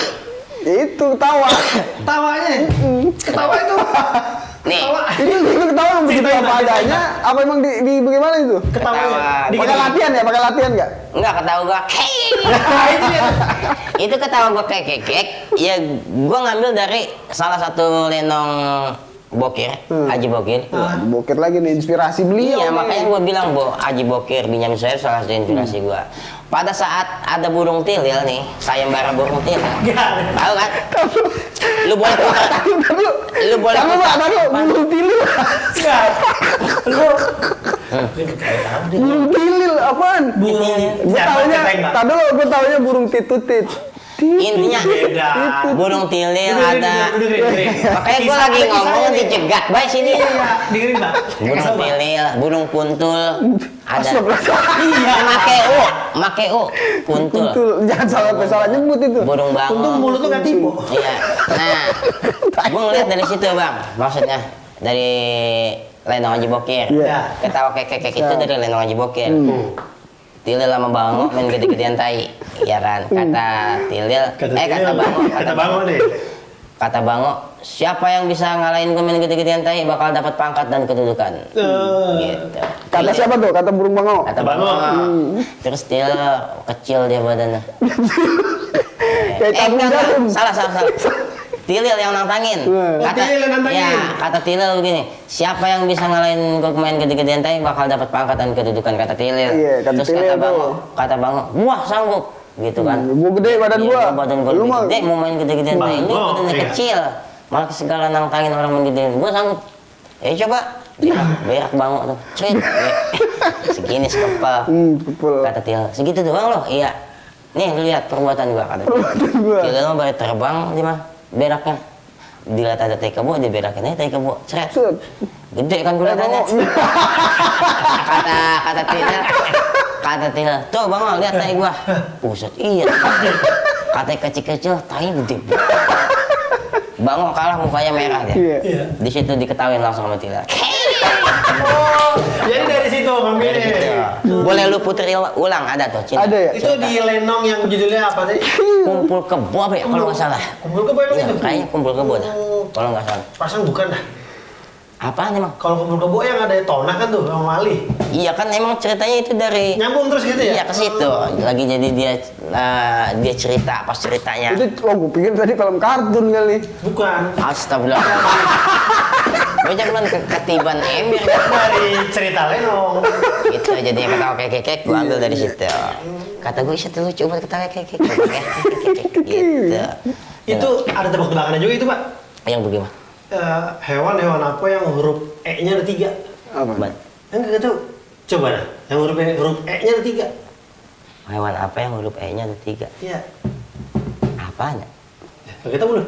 Itu tawa. Tawanya, ketawa itu. Nih, Itu ketawa begitu Ceritain, apa ceritain. adanya? Apa emang di bagaimana itu? Ketawanya. Ketawa. Dikit Pakai lagi. latihan ya? Pakai latihan nggak? enggak ketawa gua. Nah, itu dia. Itu ketawa gua kekek. Ya gua ngambil dari salah satu lenong Bokir, Haji Bokir. Bokir lagi nih inspirasi beliau. Iya, nih. makanya gua bilang, Haji Bokir Binyamin Suhaib salah satu inspirasi gua. Pada saat ada burung tilil nih, sayembara burung tilil. Tahu kan? Lu boleh putar. Lu boleh Tahu putar. Pak, tahu burung tilil. Enggak. Lu Burung tilil apaan? burung. Gue taunya, tadi dulu gue taunya burung titutit. Intinya Beda. burung tilil Dengerin, ada. dengerin. Makanya gua lagi ngomong dicegat baik sini. Iya, dengerin, Mbak. Burung tilil, burung kuntul, ada. Iya. Make u, kuntul. Betul, jangan salah nyebut itu. Burung bangun. Untung mulut tuh nggak tipu. Iya. Nah, gua ngeliat dari situ bang, maksudnya dari Lenong Haji Bokir. Iya. Ketawa kekek itu dari Lenong Haji Bokir. Tilil sama bango main gede-gedean tai, iya kan? Kata Tilil, kata bango nih. Kata Bango, siapa yang bisa ngalahin gue main gede-gedean tai bakal dapat pangkat dan kedudukan. Gitu. Kata siapa tuh? Kata burung bango. Kata Bango. Terus dia kecil dia badannya. Kayak tabung jarum. Salah. Tilil yang nantangin. Tilil yang nantangin. Ya, kata Tilil begini, siapa yang bisa ngalahin gue main gede-gedean tai bakal dapat pangkat dan kedudukan, kata Tilil. Iya, kata Terus Tilil kata Bango, wah sanggup. Gitu kan. Gua gede badan Iya, gua. badan gua Lu lebih mah gede mau main gede-gedean tai. Ini Bango, badannya iya. kecil. Malah segala nantangin orang main gede. Gua sanggup. Coba. Berak Bango tuh. Crit. Segini sekepal. betul. Kata Tilil, segitu doang loh. Iya. Nih lu lihat perbuatan gua kata. Perbuatan gua. Tilil mah baru terbang di mah beraknya. Dilihat ada tai kebo, dia berakin aja tai kebo. Cret. Set. Gede kan kelihatannya. kata Tilil. Kata Tilil, tuh Bang, lihat tai gua. Buset, iya. Kata kecil-kecil, tai gede. Bang kalah mukanya merah dia. Iya. Di situ diketawain langsung sama Tilil. Oh, jadi dari situ ngambilnya. Boleh lu putri ulang ada tuh. Cinta. Ada ya? Itu di Lenong yang judulnya apa tadi? Kumpul kebo apa ya kalau nggak salah. Kumpul kebo emang Iya, itu? kayaknya kumpul kebo dah. Oh. Kalau nggak salah. Pasang bukan dah. Apaan emang? Kalau kumpul kebo yang ada Tona kan tuh sama Mali. Iya kan emang ceritanya itu dari Nyambung terus gitu ya? Iya ke situ. Lagi jadi dia cerita pas ceritanya. Itu gue pikir tadi film kartun kali. Bukan. Astagfirullah. Bocah belum ketiban emir kan? Dari cerita Lenong. Gitu jadi yang ketawa kekek gua ambil dari situ. Kata gue itu lucu buat ketawa kekek. Gitu. Itu ada tebak-tebakannya juga itu, Pak. Yang bagaimana? Hewan apa yang huruf E-nya ada 3? Apa? Ban. Enggak tahu. Coba dah. Yang huruf E-nya ada 3. Hewan apa yang huruf E-nya ada 3? Iya. Apaan ya? Enggak tahu belum?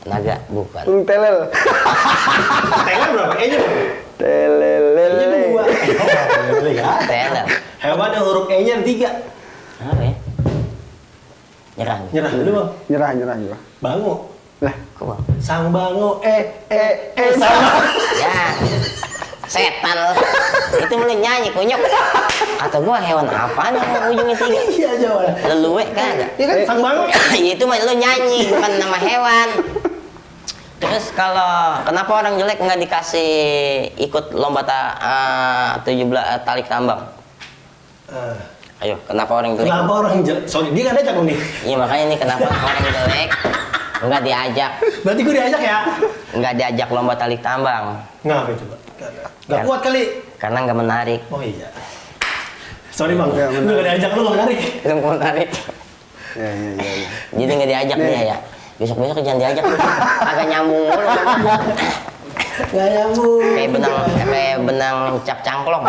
Naga bukan. Burung telel. Thailand berapa? E-nya berapa? Telelele. E-nya 2. Telele ya. Teler. Hewan yang huruf E-nya ada 3. Apa ya? Nyerah. Nyerah dulu, Bang. Nyerah juga. Bango. Lah, Kok bang? Sang bango sama. Ya, setan lo. Itu mulai nyanyi kunyuk. Kata gua hewan apaan yang ujungnya 3? Iya, coba. Leluwe kagak? Iya kan sang bango. Ya itu mah lu nyanyi bukan nama hewan. Terus kalau kenapa orang jelek nggak dikasih ikut lomba 17 tali tambang? Ayo, kenapa orang jelek? Kenapa orang jelek? Sorry, dia nggak diajak lo nih. Iya makanya ini kenapa orang jelek nggak diajak, Berarti gue diajak ya? nggak diajak lomba tali tambang Nggak, coba. Nggak kuat kali. karena nggak menarik. Oh iya. Sorry bang, Nggak lu nggak diajak, lu nggak menarik. Belum menarik. Ya. Jadi nggak diajak dia ya. Besok jangan diajak. Agak nyambung mulu. Nggak nyambung. Kayak benang cap cangklong.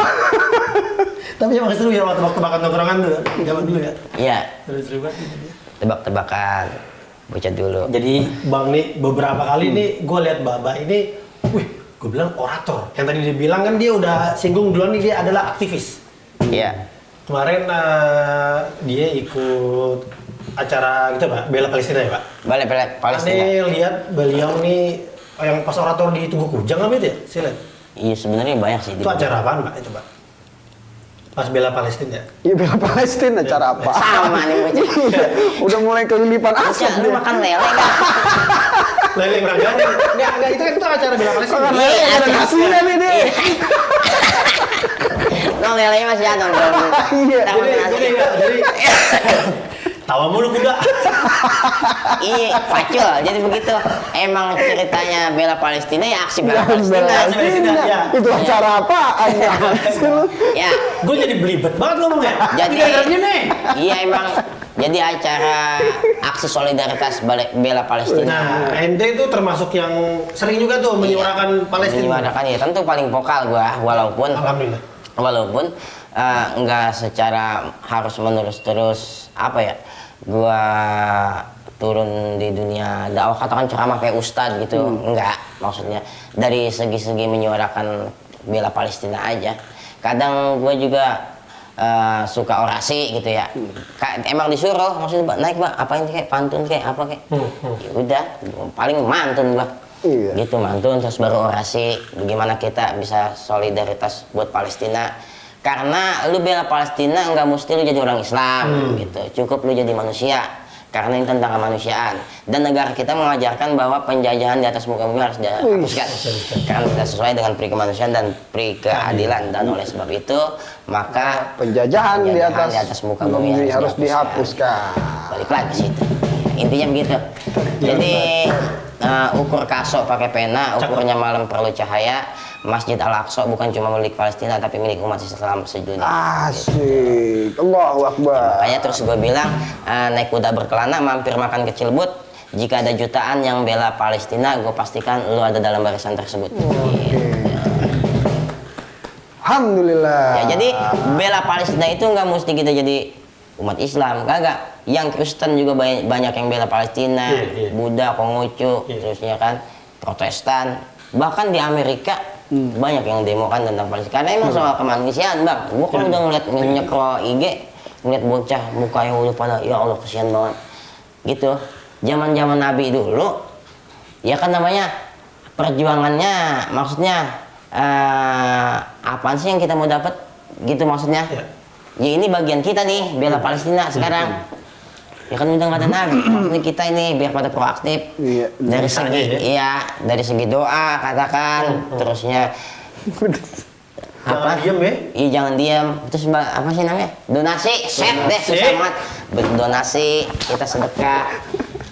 Tapi emang seru ya waktu tebak-tebakan tongkrongan tuh, zaman dulu ya. Iya, Seru banget. tebak-tebakan. Bocah dulu. Jadi bang nih beberapa kali nih gue lihat Baba ini, wih, gue bilang orator. Yang tadi dia bilang kan dia udah singgung duluan nih dia adalah aktivis. Iya. Kemarin dia ikut acara gitu Pak, bela Palestina ya Pak. Balik Palestina. Aneh lihat beliau nih yang pas orator di Tugu Kujang apa itu ya? Saya lihat. Iya sebenarnya banyak sih. Itu acara apaan Pak itu Pak? Pas bela Palestina. Iya bela Palestina acara apa? Sama nih bocah. Udah mulai kelilipan Bocah, asap lu dia. makan lele nggak? Lele Branggani. Enggak itu kan itu acara bela Palestina. Makan lele ada nasinya nih dia. No lelenya masih ada bro. Iya. Jadi tawa mulu kuda. Iya, pacul. Jadi begitu. Emang ceritanya bela Palestina ya aksi bela Bela Palestina. Palestina. ya. Itu acara apaan ya? Ya, Gue jadi belibet banget ngomongnya. Jadi- Gara-gara nih. iya emang jadi acara aksi solidaritas bela Palestina. Nah, ente itu termasuk yang sering juga tuh menyuarakan Palestina. Menyuarakan ya tentu paling vokal gua Alhamdulillah. walaupun nggak secara harus menerus terus apa ya gua turun di dunia dakwah katakan ceramah kayak ustadz gitu enggak, maksudnya dari segi-segi menyuarakan bela Palestina aja. Kadang gua juga suka orasi gitu ya. Emang disuruh maksudnya naik Mbak apain kayak pantun kayak apa kayak ya udah paling mantun gua. Iya. Gitu mantun terus baru orasi bagaimana kita bisa solidaritas buat Palestina. Karena lu bela Palestina nggak mesti lu jadi orang Islam gitu, cukup lu jadi manusia karena ini tentang kemanusiaan dan negara kita mengajarkan bahwa penjajahan di atas muka bumi harus dihapuskan karena tidak sesuai dengan pri kemanusiaan dan pri keadilan dan oleh sebab itu maka Penjajahan di atas muka bumi harus dihapuskan. balik lagi ke situ intinya begitu. Jadi ukur kaso pakai pena, ukurnya malam perlu cahaya. Masjid Al-Aqsa bukan cuma milik Palestina tapi milik umat Islam sedunia. Asik. Allahu Akbar. Makanya terus gue bilang naik kuda berkelana mampir makan ke Cilebut. Jika ada jutaan yang bela Palestina, gue pastikan lu ada dalam barisan tersebut. Alhamdulillah. Ya, jadi bela Palestina itu nggak mesti kita jadi umat Islam, kagak. Yang Kristen juga banyak yang bela Palestina, Buddha, Konghucu, terusnya kan Protestan. Bahkan di Amerika banyak yang demo kan tentang Palestina. Karena emang soal kemanusiaan bang. Gua kan udah ngeliat nyekrol IG, ngeliat bocah muka yang udah pada, ya Allah kesian banget. Gitu. Zaman Nabi dulu, ya kan namanya perjuangannya, maksudnya apaan sih yang kita mau dapat? Gitu maksudnya. Ya ini bagian kita nih bela Palestina sekarang. Ya kan udah nggak ada nabi. Maksudnya kita ini biar pada proaktif. Iya. Dari Misalnya, segi, ya. iya, dari segi doa katakan, terusnya Jangan diem ya. Iya jangan diam. Terus apa sih namanya? Donasi, set deh Donasi. susah banget. Berdonasi, kita sedekah.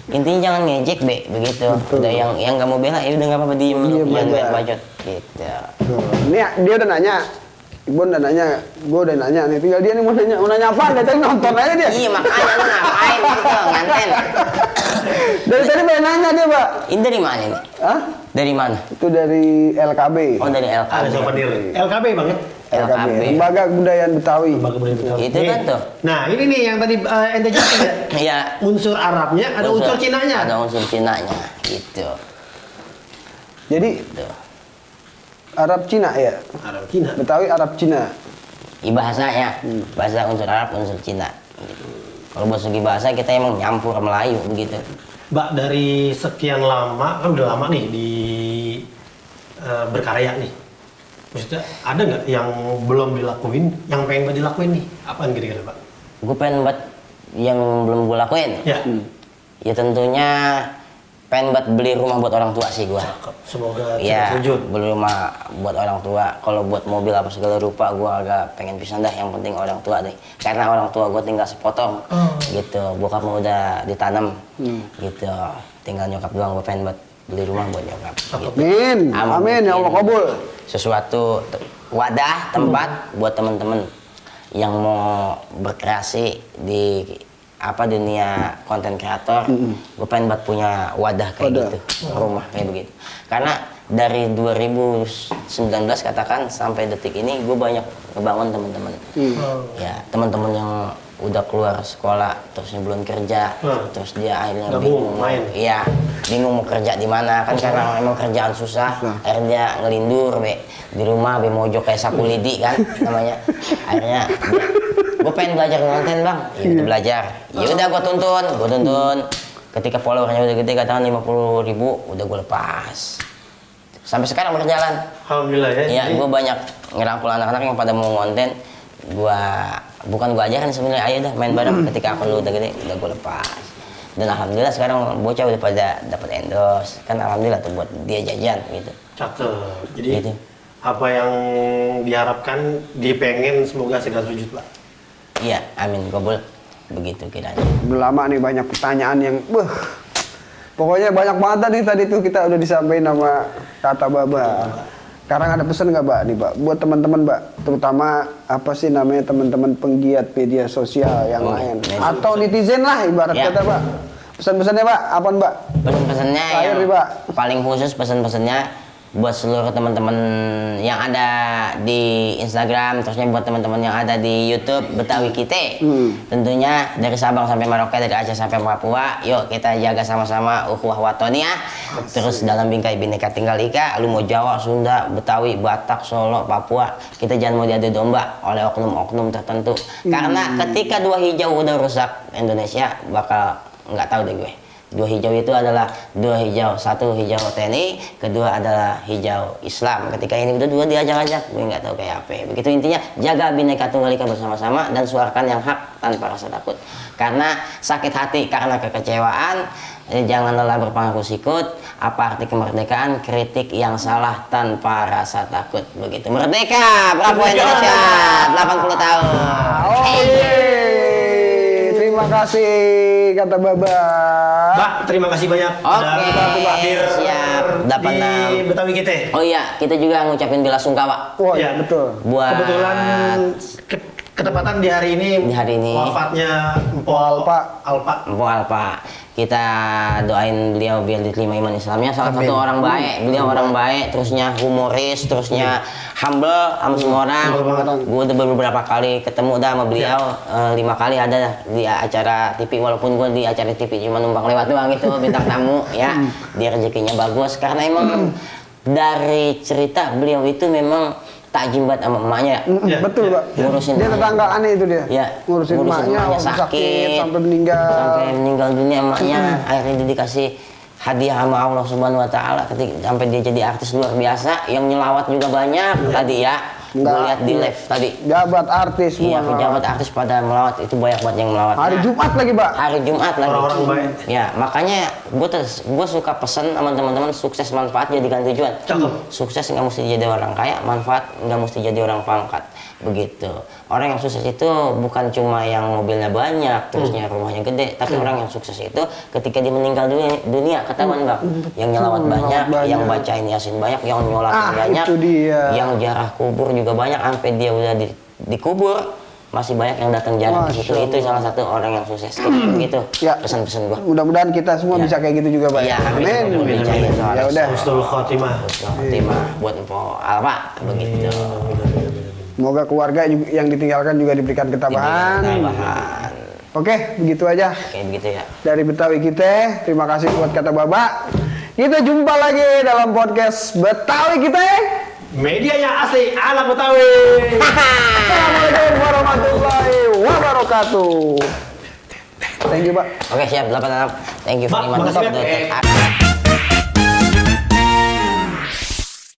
Intinya jangan ngejek be, begitu. Udah yang nggak mau bela, ya udah nggak apa-apa diem, Diem jangan aja. banyak bacot. Gitu. Tuh. Ini dia udah nanya. Ibu udah nanya, gue udah nanya nih. Tinggal dia nih mau nanya apa? Dia tadi nonton aja dia. Iya makanya lu ngapain gitu, nganten. Dari tadi pengen nanya dia, Pak. Ini dari mana nih? Hah? Dari mana? Itu dari LKB. Oh dari Ada LKB. souvenir. LKB bang ya. LKB. Lembaga Kebudayaan Betawi. Lembaga Budaya Betawi. Itu kan tuh. Nah ini nih yang tadi ente jelasin ya. Iya. Unsur Arabnya, ada unsur Cinanya. Ada unsur Cinanya, gitu. Jadi Tuh. Arab Cina ya. Arab Cina. Betawi Arab Cina. Bahasanya, bahasa unsur Arab, unsur Cina. Gitu. Kalau buat segi bahasa kita emang nyampur Melayu begitu. Mbak dari sekian lama, kan udah lama nih di berkarya nih. Maksudnya ada nggak yang belum dilakuin, yang pengen Mbak dilakuin nih? Apaan kira-kira Pak? Gue pengen buat yang belum gue lakuin. Ya. Ya tentunya pengen buat beli rumah buat orang tua sih gue. Cakep. Semoga Ya, sujud. beli rumah buat orang tua. Kalau buat mobil apa segala rupa, gue agak pengen pisan dah. Yang penting orang tua deh. Karena orang tua gue tinggal sepotong, gitu. Bokap mau udah ditanam, gitu. Tinggal nyokap doang. Gue pengen buat beli rumah buat nyokap. Gitu. Amin. Amin ya Allah kabul. Sesuatu wadah, tempat buat temen-temen yang mau berkreasi di dunia konten kreator. Gue pengen buat punya wadah kayak Wadah. gitu, rumah kayak begitu. Karena dari 2019 katakan sampai detik ini gue banyak ngebangun teman-teman. Ya teman-teman yang udah keluar sekolah terusnya belum kerja, terus dia akhirnya Gabung, bingung main. iya bingung mau kerja di mana kan karena memang kerjaan susah. Akhirnya dia ngelindur be di rumah be mojok kayak sapu lidi kan namanya. Akhirnya gue pengen belajar konten bang, ya udah belajar, ya udah gue tuntun. Ketika followernya udah gede katakan 50.000 udah gue lepas. Sampai sekarang berjalan. Alhamdulillah ya. Ya, Jadi, gue banyak ngerangkul anak-anak yang pada mau konten. Bukan gue ajarin sebenarnya, ayo dah main bareng. Ketika akun lu udah gede, udah gue lepas. Dan alhamdulillah sekarang bocah udah pada dapat endorse. Kan alhamdulillah tuh buat dia jajan gitu. cakep. Jadi Gitu. apa yang diharapkan, dipengen semoga segera terwujud Pak. Iya, amin kabul. Begitu kiranya. Udah lama nih banyak pertanyaan yang pokoknya banyak banget tadi tuh kita udah disampaikan sama kata Baba. Sekarang ada pesan nggak Mbak nih Mbak buat teman-teman Mbak, terutama apa sih namanya teman-teman penggiat media sosial yang lain atau netizen lah ibarat Ya. kata Mbak. Pesan-pesannya Mbak, apa Mbak? Pesan-pesannya Terakhir yang nih, Pak. paling khusus pesan-pesannya buat seluruh teman-teman yang ada di Instagram, terusnya buat teman-teman yang ada di YouTube Betawi Kite. Tentunya dari Sabang sampai Merauke, dari Aceh sampai Papua, yuk kita jaga sama-sama ukhuwah watonia. Terus dalam bingkai Bhinneka Tunggal Ika, lu mau Jawa, Sunda, Betawi, Batak, Solo, Papua, kita jangan mau diadu domba oleh oknum-oknum tertentu. Karena ketika dua hijau udah rusak Indonesia, bakal nggak tahu deh gue. Dua hijau itu adalah dua hijau, satu hijau TNI, kedua adalah hijau Islam. Ketika ini udah dua diajak-ajak, gue nggak tahu kayak apa. Begitu intinya, jaga Bhinneka Tunggal Ika bersama-sama dan suarakan yang hak tanpa rasa takut. Karena sakit hati karena kekecewaan, jangan lelah berpangku sikut. Apa arti kemerdekaan? Kritik yang salah tanpa rasa takut. Begitu. Merdeka, Bravo Indonesia, 80 tahun. Oke. Terima kasih kata Baba. Mbak, terima kasih banyak Oke, hadir siap. di Betawi Kite. Oh iya, kita juga ngucapin bela sungkawa Wah, Ya. betul. buat Kebetulan ketepatan di hari ini, Di hari ini. wafatnya Mpok Alpa. Mpok Alpa. Kita doain beliau biar diterima iman Islamnya. Salah satu orang baik, beliau orang baik, terusnya humoris, terusnya humble sama semua orang. Gue udah beberapa kali ketemu dah sama beliau, 5 kali ada dah di acara TV, walaupun gue di acara TV cuma numpang lewat doang itu bintang tamu ya. Dia rezekinya bagus karena emang dari cerita beliau itu memang takjim banget sama emaknya. Ya, Betul, ya. Pak. Ngurusin Dia emaknya. tetanggaan itu dia. Ya, Ngurusin emaknya waktu sakit sampai meninggal. Sampai meninggal dunia emaknya. Akhirnya dia dikasih hadiah sama Allah Subhanahu wa taala ketika sampai dia jadi artis luar biasa yang nyelawat juga banyak tadi ya. Gue lihat di live tadi. Jabat artis Iya, semua. pejabat artis pada melawat, itu banyak banget yang melawat. Hari Nah, Jumat lagi, Pak. Hari Jumat lagi. Orang-orang baik. Ya, makanya gue suka pesen sama teman-teman sukses manfaat jadikan tujuan. Cakep. Sukses nggak mesti jadi orang kaya, manfaat nggak mesti jadi orang pangkat. Begitu. Orang yang sukses itu bukan cuma yang mobilnya banyak, terusnya rumahnya gede, tapi orang yang sukses itu ketika dia meninggal dunia ketahuan Bang. Yang nyelawat banyak, yang bacain Yasin banyak, yang nyolatin banyak, itu dia. yang jarah kubur juga banyak, sampai dia udah dikubur masih banyak yang datang jarah ke situ. Itu salah satu orang yang sukses. Begitu. Ya. Pesan-pesan gua. Mudah-mudahan kita semua Ya. bisa kayak gitu juga, Pak. Iya, amin. Amin. Amin. Ya udah. Husnul khotimah. Timah buat Empo Alfa begitu. Semoga keluarga yang ditinggalkan juga diberikan ketabahan. Tambahan. Oke, begitu aja Kayak begitu ya. dari Betawi kita. Terima kasih buat kata Babak. Kita jumpa lagi dalam podcast Betawi kita. Media yang asli ala Betawi. Assalamualaikum warahmatullahi wabarakatuh. Thank you, Pak. Oke, siap 86. Thank you very Mak, much. makasih, Mak. Dr.